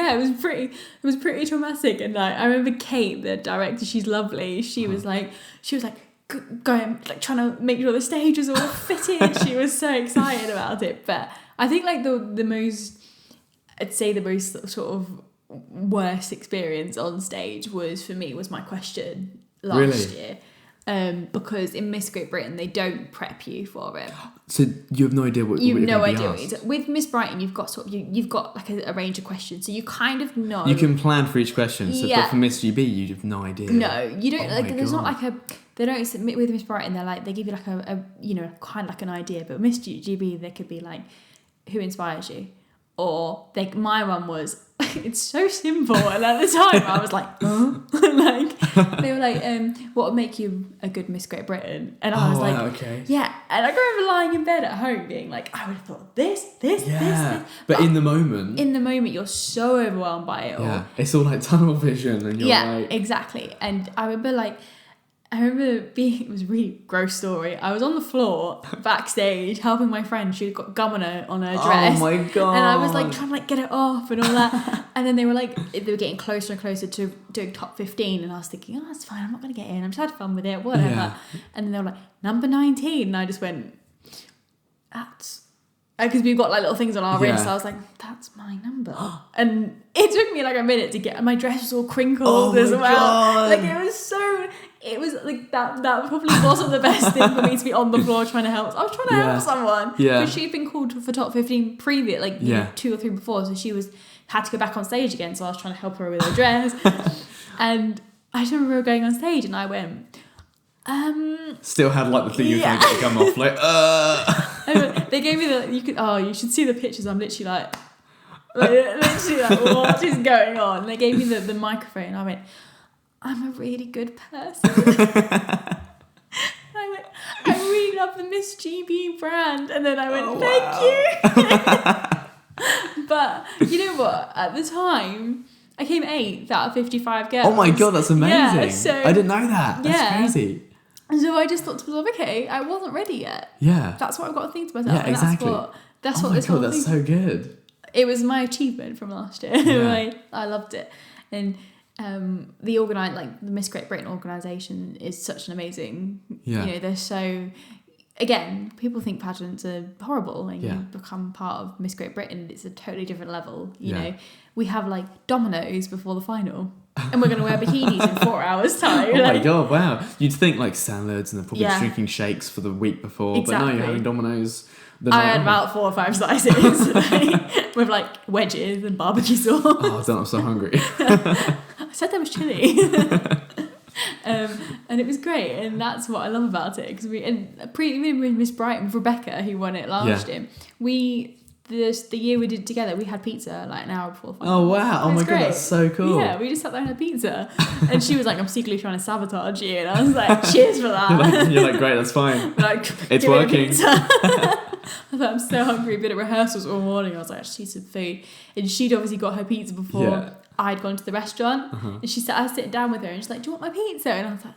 pretty traumatic. And like, I remember Kate, the director, she's lovely. She was like going, like trying to make sure the stage was all fitted. She was so excited about it. But I think like the most sort of worst experience on stage was my question last year. Because in Miss Great Britain they don't prep you for it. So you have no idea what you've no idea what you do. With Miss Brighton you've got like a range of questions, so you kind of know. You can plan for each question. So but for Miss GB you have no idea. No, you don't. Like there's not like they don't submit with Miss Brighton. They're like, they give you like a kind of like an idea. But Miss GB there could be like, who inspires you? Or my one was, it's so simple, and at the time I was like, huh? Like they were like, what would make you a good Miss Great Britain? And I was like, okay. Yeah. And I remember lying in bed at home being like, I would have thought this. But in the moment you're so overwhelmed by it all. Yeah, it's all like tunnel vision, and you're like, exactly. And I remember it was a really gross story. I was on the floor backstage helping my friend. She'd got gum on her dress. Oh my God. And I was like trying to like get it off and all that. And then they were getting closer and closer to doing top 15. And I was thinking, oh, that's fine. I'm not going to get in. I'm just had fun with it, whatever. Yeah. And then they were like, number 19. And I just went, that's... Because we've got like little things on our wrists. So I was like, that's my number. And it took me like a minute to get... And my dress was all crinkled as well. God. Like it was like that probably wasn't the best thing for me to be on the floor trying to help. I was trying to help someone. Yeah. Because she'd been called for top 15 previous, like 2 or 3 before. So she had to go back on stage again. So I was trying to help her with her dress. And I just remember we were going on stage and I went, still had like the thing you were trying to get to come off, like, They gave me you should see the pictures. I'm literally like what is going on? They gave me the microphone and I went, I'm a really good person. I went, I really love the Miss GB brand. And then I went, thank you. But you know what? At the time, I came 8th out of 55 girls. oh my God, that's amazing. Yeah, so, I didn't know that. That's crazy. And so I just thought to myself, okay, I wasn't ready yet. Yeah. That's what I've got to think to myself. Yeah, exactly. That's oh what my this God, whole that's thing. so good. It was my achievement from last year. Yeah. I loved it. And the Miss Great Britain organisation is such an amazing, they're so, again, people think pageants are horrible and you become part of Miss Great Britain. It's a totally different level. You know, we have like dominoes before the final and we're going to wear bikinis in 4 hours time. Oh my God, wow. You'd think like salads and they're probably drinking shakes for the week before, but no, you're having dominoes. I had about 4 or 5 slices with like wedges and barbecue sauce. Oh, I'm so hungry. I said there was chili. And it was great, and that's what I love about it. Because even with Miss Brighton, with Rebecca, who won it last year, the year we did it together, we had pizza like an hour before the final. Oh wow! Oh my God, that's so cool. Yeah, we just sat there and had pizza, and she was like, "I'm secretly trying to sabotage you," and I was like, "Cheers for that." You're like, great, that's fine. Like, it's working. I thought, I'm so hungry. Been at rehearsals all morning. I was like, I just need some food. And she'd obviously got her pizza before I'd gone to the restaurant. And I was sitting down with her and she's like, do you want my pizza? And I was like,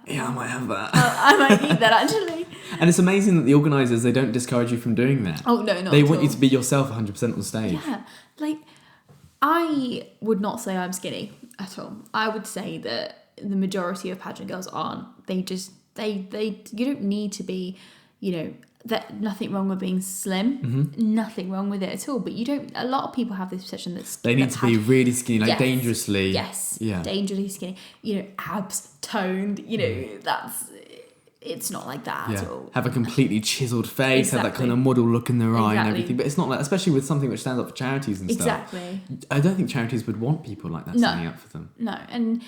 yeah, I might have that. I might eat that actually. And it's amazing that the organisers, they don't discourage you from doing that. Oh no, not They at want all. you to be yourself 100% on stage. Yeah, like I would not say I'm skinny at all. I would say that the majority of pageant girls aren't. They you don't need to be, that nothing wrong with being slim, nothing wrong with it at all. But a lot of people have this perception that they need to be really skinny, like dangerously. Yes, dangerously skinny. Abs toned. It's not like that at all. Have a completely chiseled face, have that kind of model look in their eye and everything. But it's not like, especially with something which stands up for charities and stuff. Exactly. I don't think charities would want people like that standing up for them. No, and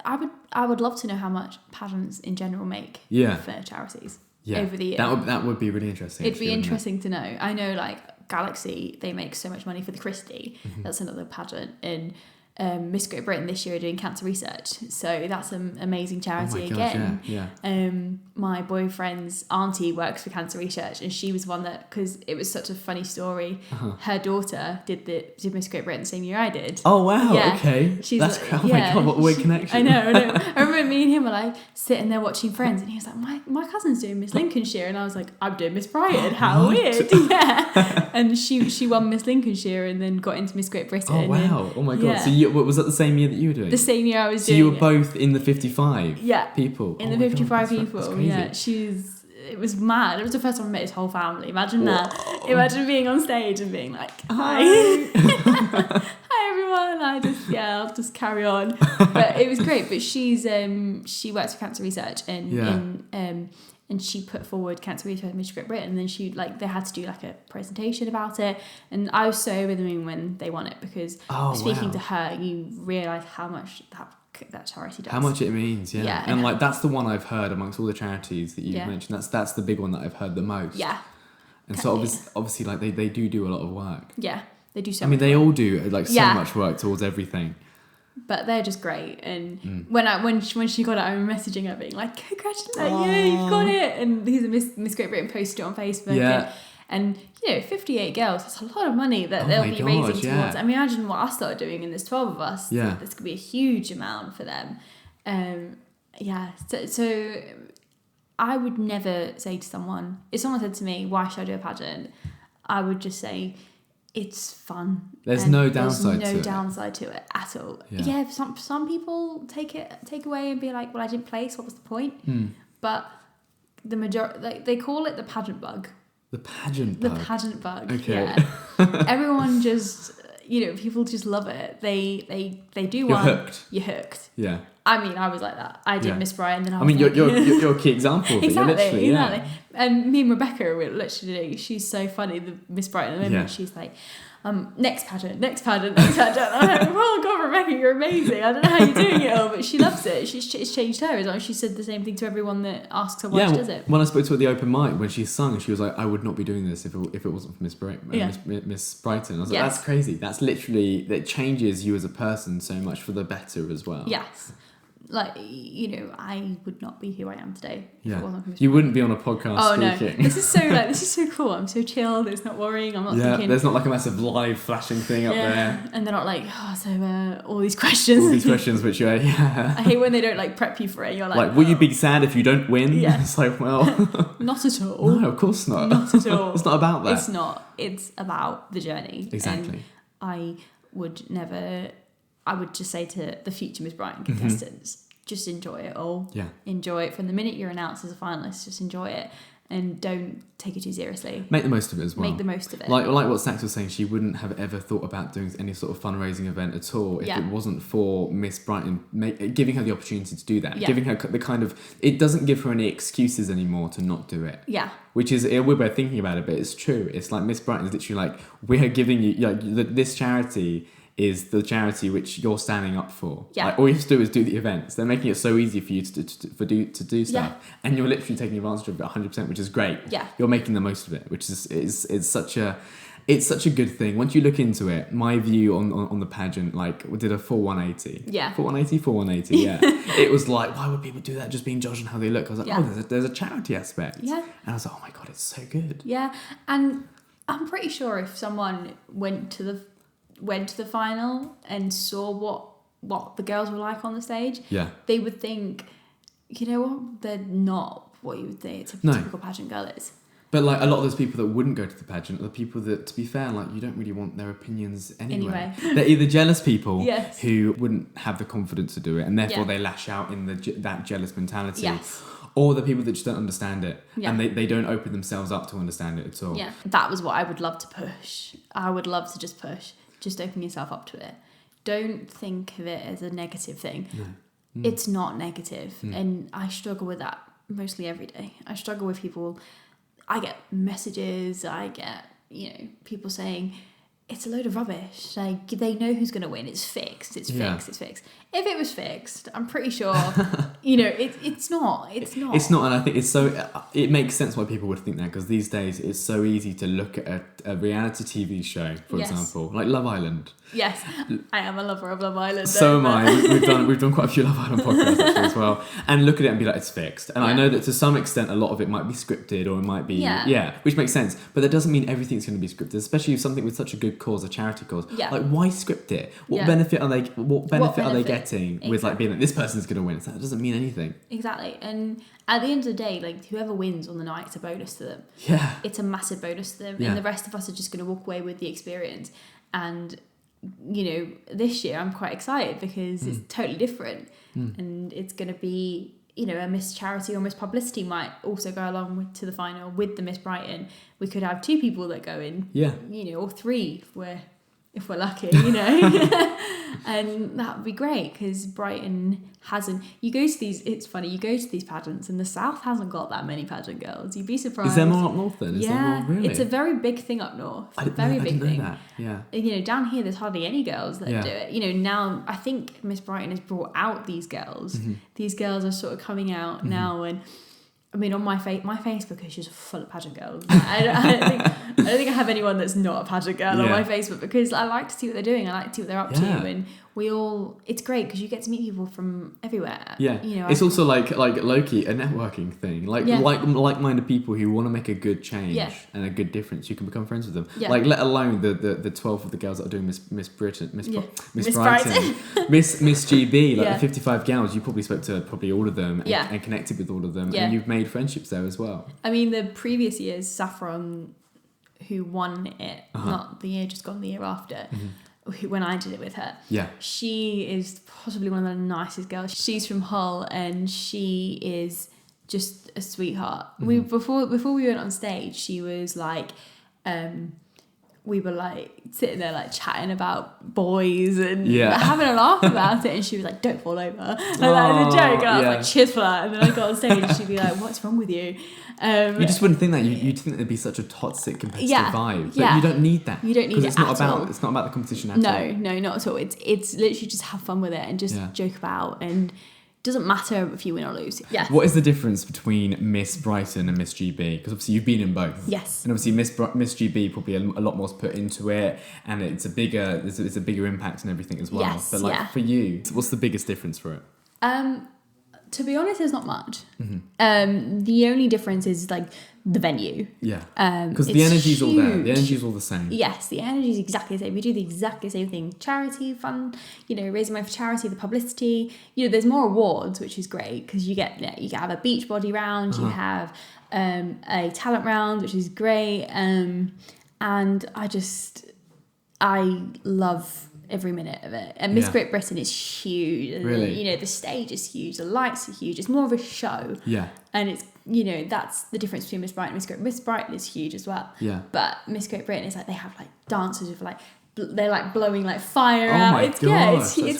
I would love to know how much pageants in general make for charities. Yeah, over the year. That would be really interesting. It'd be interesting to know. I know, like Galaxy, they make so much money for the Christie. That's another pageant, and Miss Great Britain this year are doing cancer research. So that's an amazing charity again. Yeah. My boyfriend's auntie works for cancer research, and she was one that, because it was such a funny story, her daughter did Miss Great Britain the same year I did. Oh wow, yeah. Okay. That's oh my god, what a weird connection. I know. I remember me and him were like sitting there watching Friends, and he was like, my cousin's doing Miss Lincolnshire, and I was like, I'm doing Miss Brighton. How weird. Yeah. And she won Miss Lincolnshire and then got into Miss Great Britain. Oh wow. Oh my god. Yeah. So was that the same year that you were doing? The same year I was doing. So you were both in the 55 people. In the 55 people. That's crazy. Yeah, it was mad. It was the first time I met his whole family. Imagine that. Imagine being on stage and being like, hi. Hi everyone. I'll just carry on. But it was great. But she works for cancer research and she put forward cancer research in Miss Great Britain, and then they had to do like a presentation about it, and I was so over the moon when they won it, because speaking to her, you realise how much that charity does. How much it means, yeah. And like that's the one I've heard amongst all the charities that you've mentioned. That's the big one that I've heard the most. Yeah. And so obviously like they do a lot of work. Yeah, they do so much. I mean, they all do like so much work towards everything. But they're just great, and when she got it, I was messaging her being like, "Congratulations, you've got it!" And these are Miss Great Britain posted it on Facebook, and 58 girls, that's a lot of money that they'll be raising towards. I mean, imagine what I started doing, and there's 12 of us. Yeah, this could be a huge amount for them. So I would never say to someone, if someone said to me, "Why should I do a pageant?" I would just say, it's fun. There's no downside to it at all. Yeah, some people take away and be like, well, I didn't place, what was the point? But the majority, they call it the pageant bug. The pageant bug. Okay. Yeah. Everyone just, people just love it. They do one. You're hooked. Yeah. I mean, I was like that. I did Miss Brighton, then you're a key example of it. Exactly. And me and Rebecca were literally, she's so funny, the Miss Brighton at the moment, she's like, next pageant. I'm like, oh God, Rebecca, you're amazing. I don't know how you're doing it all, but she loves it. It's changed her as well. She said the same thing to everyone that asks her why she does it. When I spoke to her at the open mic, when she sung, she was like, I would not be doing this if it wasn't for Miss Brighton. I was like, that's crazy. That's literally, that changes you as a person so much for the better as well. Yes. Like, I would not be who I am today if it wasn't for Miss You Brighton. Wouldn't be on a podcast speaking. No. This is so cool. I'm so chilled. It's not worrying. I'm not thinking. There's not like a massive live flashing thing up there. And they're not like, all these questions. All these questions which I hate when they don't like prep you for it. You're like, will you be sad if you don't win? Yeah. It's like, well. Not at all. No, of course not. Not at all. It's not about that. It's not. It's about the journey. Exactly. And I would just say to the future Miss Brighton contestants, just enjoy it all. Yeah. Enjoy it from the minute you're announced as a finalist. Just enjoy it and don't take it too seriously. Make the most of it as well. Make the most of it. Like what Sax was saying, she wouldn't have ever thought about doing any sort of fundraising event at all if it wasn't for Miss Brighton giving her the opportunity to do that. Giving her the kind of, it doesn't give her any excuses anymore to not do it. Yeah. Which is, we're both thinking about it, but it's true. It's like Miss Brighton is literally like, we're giving you, this charity is the charity which you're standing up for. Yeah. Like, all you have to do is do the events. They're making it so easy for you to do stuff. Yeah. And you're literally taking advantage of it 100%, which is great. Yeah. You're making the most of it, which is such a good thing. Once you look into it, my view on the pageant, like, we did a full 180. Yeah. Full 180, yeah. It was like, why would people do that just being judged on how they look? I was like, there's a charity aspect. Yeah. And I was like, oh my God, it's so good. Yeah. And I'm pretty sure if someone went to the final and saw what the girls were like on the stage, they would think, they're not what you would think it's a typical pageant girl is. But like a lot of those people that wouldn't go to the pageant are the people that, to be fair, like you don't really want their opinions anyway. They're either jealous people who wouldn't have the confidence to do it, and therefore they lash out in that jealous mentality. Yes. Or the people that just don't understand it, and they don't open themselves up to understand it at all. Yeah, that was what I would love to push. I would love to just push. Just open yourself up to it. Don't think of it as a negative thing. No. It's not negative. And I struggle with that mostly every day. I struggle with people. I get messages. I get, people saying, it's a load of rubbish. Like, they know who's going to win. It's fixed. It's fixed. If it was fixed, I'm pretty sure, it's not. It's not. It's not, and I think it makes sense why people would think that, because these days it's so easy to look at a reality TV show, for example, like Love Island. Yes, I am a lover of Love Island. So am I. We've done quite a few Love Island podcasts actually as well, and look at it and be like, it's fixed. And I know that to some extent, a lot of it might be scripted or it might be which makes sense. But that doesn't mean everything's going to be scripted, especially if something with such a good cause, a charity cause. Yeah. Like, why script it? What benefit are they? What benefit are they getting with like being like, this person's going to win? That doesn't mean anything. Exactly. And at the end of the day, like, whoever wins on the night, it's a bonus to them. Yeah. It's a massive bonus to them, and the rest of us are just going to walk away with the experience. And you know, this year I'm quite excited because it's totally different, and it's going to be, you know, a Miss Charity or Miss Publicity might also go along to the final with the Miss Brighton. We could have 2 people that go in, you know, or 3 if we're lucky, you know. And that would be great because Brighton hasn't. You go to these. It's funny. You go to these pageants, and the South hasn't got that many pageant girls. You'd be surprised. Is there more up north then? Is there more, really? It's a very big thing up north. I big didn't thing. know that. Yeah. You know, down here there's hardly any girls that do it. You know, now I think Miss Brighton has brought out these girls. These girls are sort of coming out now, and I mean, on my Facebook is just full of pageant girls. I don't think I have anyone that's not a pageant girl on my Facebook, because I like to see what they're doing. I like to see what they're up to, and it's great because you get to meet people from everywhere. Yeah, you know, it's also like low-key a networking thing. Like-minded people who want to make a good change and a good difference. You can become friends with them. Yeah. Like, let alone the 12 of the girls that are doing Miss Brighton, Miss Brighton, Miss GB, like the 55 gals. You probably spoke to all of them and connected with all of them, and you've made friendships there as well. I mean, the previous years, Saffron, who won it, not the year just gone, the year after. When I did it with her, she is possibly one of the nicest girls. She's from Hull, and she is just a sweetheart. Before we went on stage, she was like, we were like sitting there like chatting about boys and having a laugh about it, and she was like, "Don't fall over," and that was a joke. And I was like, "Cheers for that." And then I got on stage, and she'd be like, "What's wrong with you?" You just wouldn't think that. You'd think there'd be such a toxic competitive vibe. But you don't need that. You don't need it it's not about the competition at all. No, not at all. It's literally just have fun with it and just joke about, and it doesn't matter if you win or lose. Yeah. What is the difference between Miss Brighton and Miss GB? Because obviously you've been in both. Yes. And obviously Miss GB probably a lot more's put into it, and it's a bigger impact and everything as well. Yes, but for you, what's the biggest difference for it? To be honest, there's not much. The only difference is like the venue. Yeah. Because the energy's all there. The energy's all the same. Yes, the energy's exactly the same. We do the exactly same thing. Charity, fun, you know, raising money for charity, the publicity. You know, there's more awards, which is great because you have a beach body round, you have a talent round, which is great. And I love every minute of it. And Miss Great Britain is huge. Really? You know, the stage is huge, the lights are huge. It's more of a show. Yeah. And it's, you know, that's the difference between Miss Brighton and Miss Great. Miss Brighton is huge as well. Yeah. But Miss Great Britain is like, they have like dancers with like, they're like blowing like fire out. It's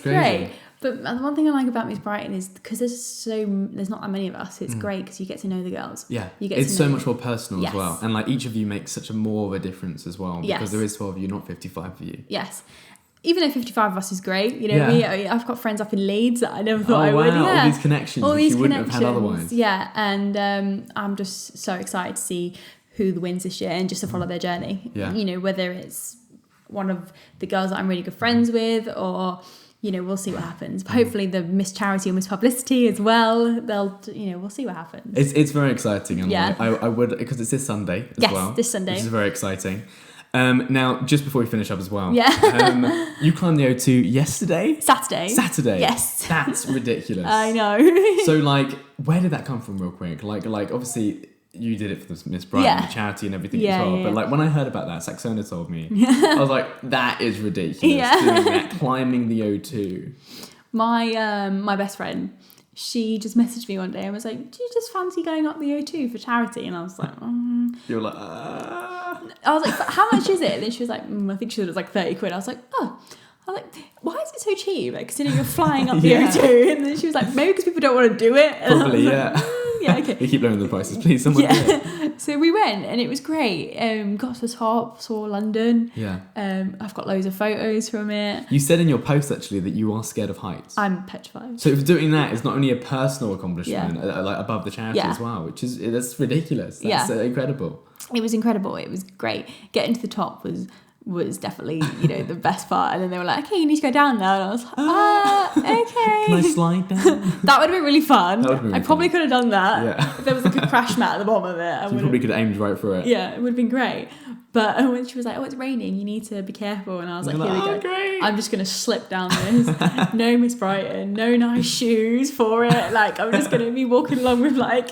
great. But the one thing I like about Miss Brighton is because there's not that many of us. It's great because you get to know the girls. Yeah, it's so much more personal as well, and like each of you makes such a more of a difference as well because there is 12 of you, not 55 of you. Yes. Even though 55 of us is great, you know, I've got friends up in Leeds that I never thought I would. Yeah. All these connections which you wouldn't have had otherwise. Yeah, and I'm just so excited to see who wins this year and just to follow their journey. Yeah. You know, whether it's one of the girls that I'm really good friends with, or, you know, we'll see what happens. But hopefully the Miss Charity or Miss Publicity as well, we'll see what happens. It's very exciting. And I would, because it's this Sunday as well. Yes, this Sunday. Which is very exciting. Now, just before we finish up as well, you climbed the O2 yesterday? Saturday? Yes. That's ridiculous. I know. So, like, where did that come from real quick? Like obviously, you did it for the Miss Brighton the charity and everything as well. But, like, when I heard about that, Saxona told me, I was like, that is ridiculous. Doing that, climbing the O2. My best friend, she just messaged me one day and was like, do you just fancy going up the O2 for charity? And I was like, You were like, I was like, how much is it? And then she was like, I think she said it was like 30 quid. I was like, oh. I was like, why is it so cheap? Like, considering you're flying up the O2. And then she was like, maybe because people don't want to do it. And probably, yeah, okay. They keep lowering the prices, please. Someone do it. So we went and it was great. Got to the top, saw London. Yeah. I've got loads of photos from it. You said in your post actually that you are scared of heights. I'm petrified. So doing that is not only a personal accomplishment, like above the charity as well, which is that's ridiculous. That's incredible. It was incredible. It was great. Getting to the top was was definitely, the best part. And then they were like, okay, you need to go down now. And I was like, okay. Can I slide down? That would have been really fun. Really probably could have done that. Yeah. If there was like a crash mat at the bottom of it. You probably could have aimed right through it. Yeah, it would have been great. But when she was like, oh, it's raining, you need to be careful. And I was like, here we go. Great. I'm just going to slip down this. No Miss Brighton, no nice shoes for it. Like, I'm just going to be walking along with like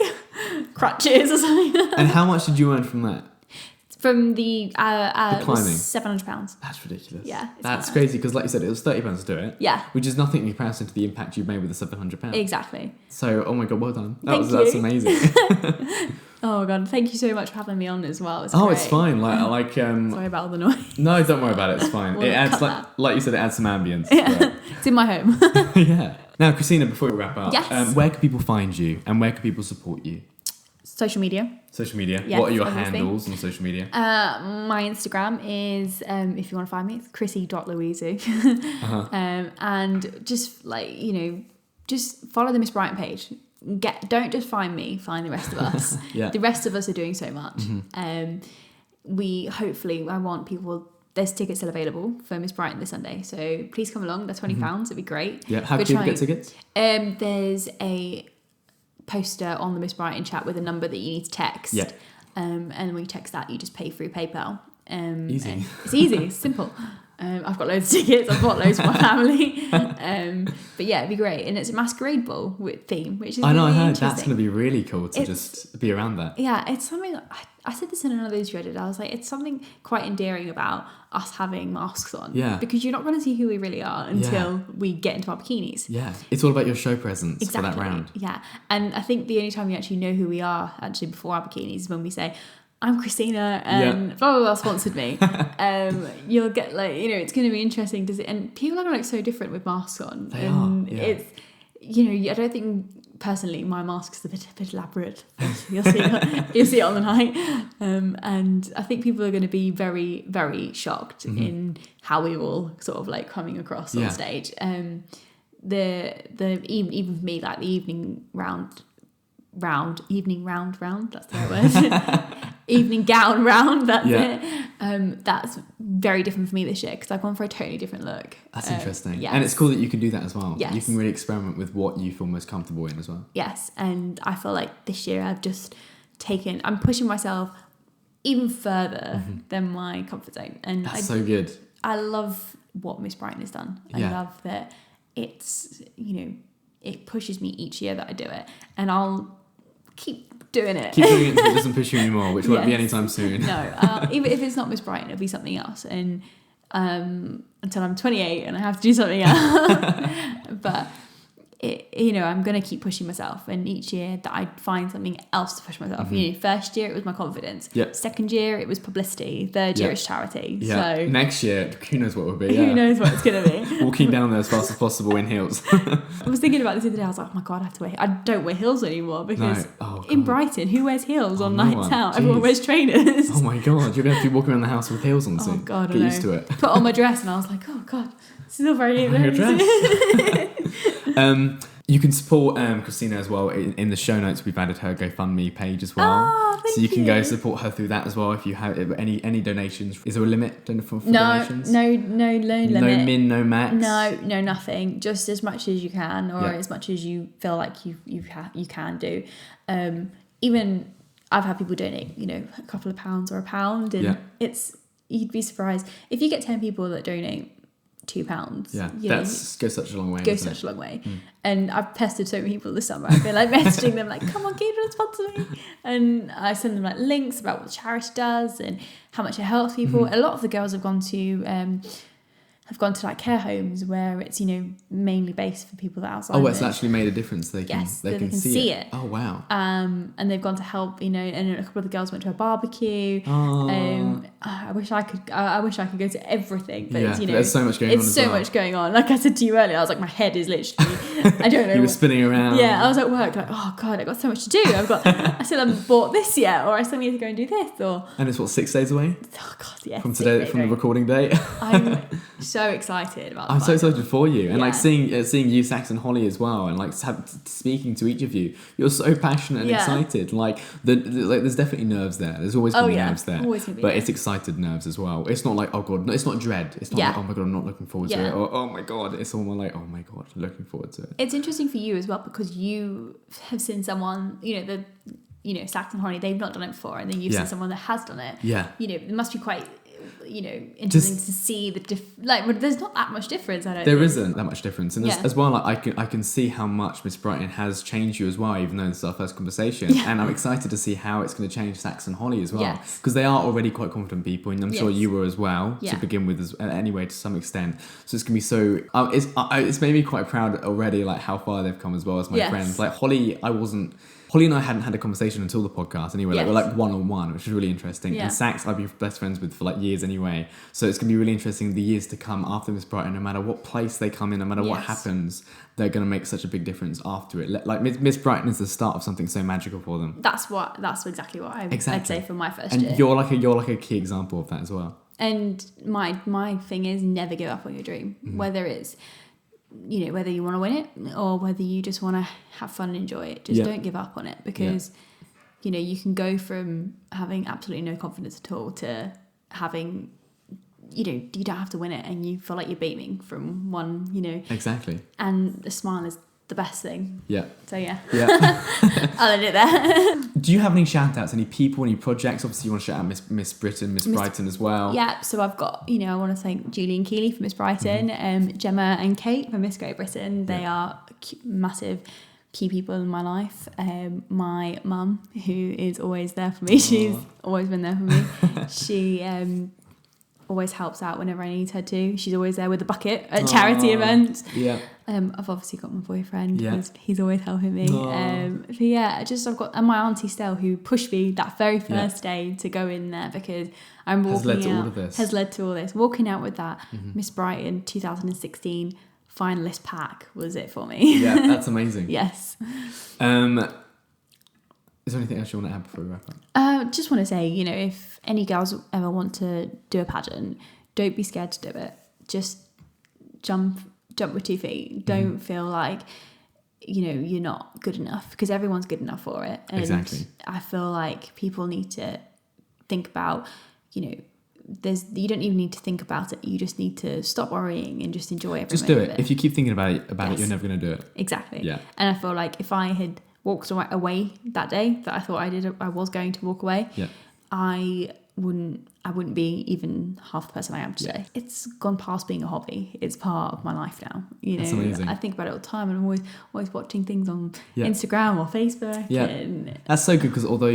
crutches or something. And how much did you earn from that? From the climbing? £700. That's ridiculous. Yeah. That's crazy because, like you said, it was £30 to do it. Yeah. Which is nothing in comparison to the impact you've made with the £700. Exactly. So, oh my God, well done. Thank That's you. amazing. Oh God, thank you so much for having me on as well. It's fine. Sorry about all the noise. No, don't worry about it. It's fine. We'll It adds, cut like you said, it adds some ambience. It's in my home. Yeah. Now, Christina, before we wrap up, Yes. where can people find you and where can people support you? Social media. Social media. Yes, What are your obviously. handles on social media? My Instagram is, if you want to find me, it's chrissy.loizou. And just just follow the Miss Brighton page. Don't just find me, find the rest of us. Yeah. The rest of us are doing so much. I want people. There's tickets still available for Miss Brighton this Sunday, so please come along. They're £20. It'd be great. Yeah. How can people get tickets? There's a poster on the Miss Brighton chat with a number that you need to text. Yeah. And when you text that, you just pay through PayPal. Easy. It's easy. It's simple. I've got loads of tickets. I've bought loads for my family. But yeah, it'd be great. And it's a masquerade ball theme, which is I know. really I heard interesting. that's going to be really cool to just be around that. Yeah, it's something. I said this in another interview I did. I was like, it's something quite endearing about us having masks on. Yeah. Because you're not going to see who we really are until we get into our bikinis. Yeah. It's all about your show presence Exactly. for that round. Yeah. And I think the only time you actually know who we are actually before our bikinis is when we say, I'm Christina and blah, blah, blah sponsored me. You'll get it's going to be interesting to see. And people are so different with masks on. They are, yeah. It's, I don't think personally my mask's a bit elaborate. You'll see it on the night. And I think people are going to be very, very shocked in how we all sort of coming across on stage. Even for me, like the evening round, that's the right word. Evening gown round, that's it. That's very different for me this year because I've gone for a totally different look. That's interesting. Yes. And it's cool that you can do that as well. Yes. You can really experiment with what you feel most comfortable in as well. Yes, and I feel like this year I'm pushing myself even further than my comfort zone. And That's so good. I love what Miss Brighton has done. I love that it's, it pushes me each year that I do it. And I'll keep doing it. Keep doing it until it doesn't push you anymore, which won't be anytime soon. No, even if it's not Miss Brighton, it'll be something else. And until I'm 28 and I have to do something else. But I'm going to keep pushing myself. And each year that I find something else to push myself. First year it was my confidence. Yep. Second year it was publicity. Third year it's charity. Yeah. So next year, who knows what it will be. who knows what it's going to be. Walking down there as fast as possible in heels. I was thinking about this the other day. I was like, oh my God, I don't wear heels anymore because in Brighton, who wears heels on nights out? Jeez. Everyone wears trainers. Oh my God, you're going to have to be walking around the house with heels on soon. Oh God, Get used to it. Put on my dress and I was like, oh God, this is all very Your dress. You can support Christina as well. In the show notes, we've added her GoFundMe page as well. Oh, thank so you can go support her through that as well if you have any donations. Is there a limit for donations? No limit. No min, no max? No, nothing. Just as much as you can or as much as you feel like you can do. Even I've had people donate, a couple of pounds or £1 and you'd be surprised. If you get 10 people that donate £2. Yeah, goes such a long way. Goes such a long way. And I've pestered so many people this summer. I've been messaging them come on, can you sponsor me? And I send them links about what the charity does and how much it helps people. A lot of the girls have gone to care homes where it's mainly based for people that outside. Oh, it's actually made a difference. They can see it. Oh wow. And they've gone to help. And a couple of the girls went to a barbecue. Oh. I wish I could go to everything, but there's so much going on. It's so much going on. Like I said to you earlier, I was like, my head is literally. I don't know. You were spinning around. Yeah, I was at work oh God, I got so much to do. I still haven't bought this yet, or I still need to go and do this, And it's 6 days away. Oh God, yeah. From today, from the recording date. I'm so excited about. I'm so excited for you, and seeing you, Sax and Holly as well, and speaking to each of you. You're so passionate and excited. There's definitely nerves there. There's always going to be nerves there. Always gonna be but nerves. it's excited nerves as well. It's not like, oh God, no, it's not dread. It's not like, oh my God, I'm not looking forward to it. Or, oh my God, it's all more like, oh my God, looking forward to it. It's interesting for you as well because you have seen someone, Sax and Holly, they've not done it before, and then you've seen someone that has done it. Yeah. It must be quite, interesting to see the there's not that much difference. There isn't that much difference, and as well, like I can see how much Miss Brighton has changed you as well, even though this is our first conversation. And I'm excited to see how it's going to change Sax and Holly as well, because they are already quite confident people, and I'm sure you were as well to begin with, anyway, to some extent. So it's gonna be so. It's made me quite proud already, like how far they've come as well as my friends. Like Holly and I hadn't had a conversation until the podcast anyway. Like we're like one-on-one, which is really interesting. And Sax I've been best friends with for like years anyway. So it's going to be really interesting the years to come after Miss Brighton. No matter what place they come in, no matter what happens, they're going to make such a big difference after it. Like Miss Brighton is the start of something so magical for them. That's exactly what I'd say for my first year. And you're like a key example of that as well. And my thing is never give up on your dream, whether it's whether you want to win it or whether you just want to have fun and enjoy it. Just don't give up on it, because you can go from having absolutely no confidence at all to having you don't have to win it and you feel like you're beaming from one. Exactly. And the smile is the best thing. So I'll end it there. Do you have any shout outs, any people, any projects? Obviously you want to shout out Miss Brighton as well. So I've got I want to thank Julie and Keely for Miss Brighton, Gemma and Kate for Miss Great Britain. They are massive key people in my life. My mum, who is always there for me. She's always been there for me. She always helps out whenever I need her to. She's always there with a bucket at charity events. I've obviously got my boyfriend. He's always helping me. I've got my auntie Stell, who pushed me that very first day to go in there, because I'm walking has led to all this. Walking out with that Miss Brighton 2016 finalist pack was it for me. That's amazing. Yes. Is there anything else you want to add before we wrap up? Just want to say, if any girls ever want to do a pageant, don't be scared to do it. Just jump with 2 feet. Don't feel like, you're not good enough, because everyone's good enough for it. And exactly. I feel like people need to think about, you don't even need to think about it. You just need to stop worrying and just enjoy every Just do moment it. of it. If you keep thinking about it, you're never going to do it. Exactly. Yeah. And I feel like if I had walked away that day that I thought I was going to walk away, I wouldn't be even half the person I am today. It's gone past being a hobby. It's part of my life now. That's amazing. I think about it all the time, and I'm always watching things on Instagram or Facebook. And that's so good, because although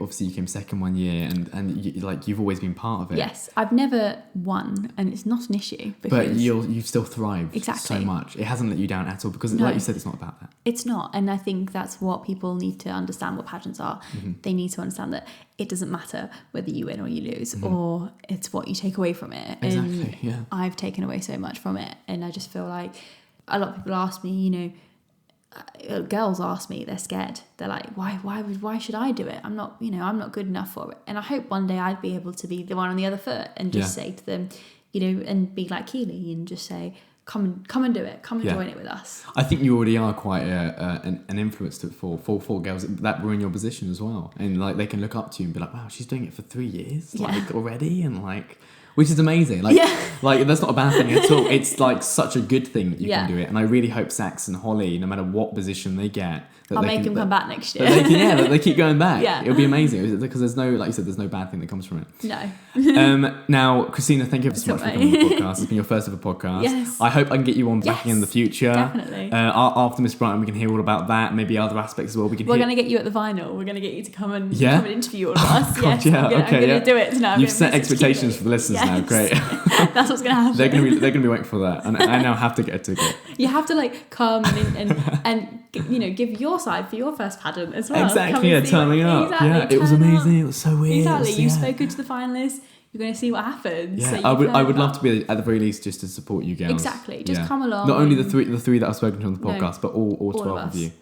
obviously you came second one year, and you've always been part of it. Yes, I've never won, and it's not an issue. But you've still thrived so much. It hasn't let you down at all, because like you said, it's not about that. It's not, and I think that's what people need to understand. What pageants are, they need to understand that it doesn't matter whether you win or you lose, or it's what you take away from it. Exactly. And I've taken away so much from it, and I just feel like a lot of people ask me, girls ask me, they're scared. They're like, why should I do it? I'm not good enough for it. And I hope one day I'd be able to be the one on the other foot and just say to them, and be like Keely and just say, come and do it. Come and join it with us. I think you already are quite an influence for girls that were in your position as well, and like they can look up to you and be like, wow, she's doing it for 3 years already, and which is amazing. Like that's not a bad thing at all. It's like such a good thing that you can do it, and I really hope Sax and Holly, no matter what position they get, I'll make them come back next year. That they keep going back. It'll be amazing, because there's no, like you said, there's no bad thing that comes from it. No. Now, Christina, thank you so much for coming on the podcast. It's been your first ever podcast. Yes. I hope I can get you on back in the future. Definitely. After Miss Brighton, we can hear all about that. Maybe other aspects as well. We're going to get you at the vinyl. We're going to get you to come and interview all of us. God, yes. I'm going to do it now. You've set expectations for the listeners now. Great. That's what's going to happen. They're going to be waiting for that, and I now have to get a ticket. You have to come and give your side for your first pageant as well. Exactly. Turning up. Exactly, it was amazing. It was so weird. Exactly. You've spoken to the finalists. You're going to see what happens. Yeah, so I would love to be at the very least just to support you girls. Exactly. Just come along. Not only the three that I've spoken to on the podcast, but all 12 of you.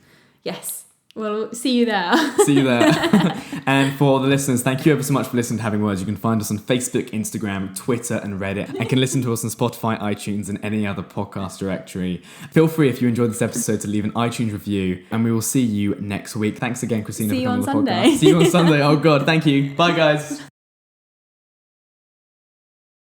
Yes. Well, see you there. See you there. And for the listeners, thank you ever so much for listening to Having Words. You can find us on Facebook, Instagram, Twitter and Reddit, and can listen to us on Spotify, iTunes and any other podcast directory. Feel free, if you enjoyed this episode, to leave an iTunes review, and we will see you next week. Thanks again, Christina, for coming on the podcast. See you on Sunday. Oh God, thank you. Bye guys.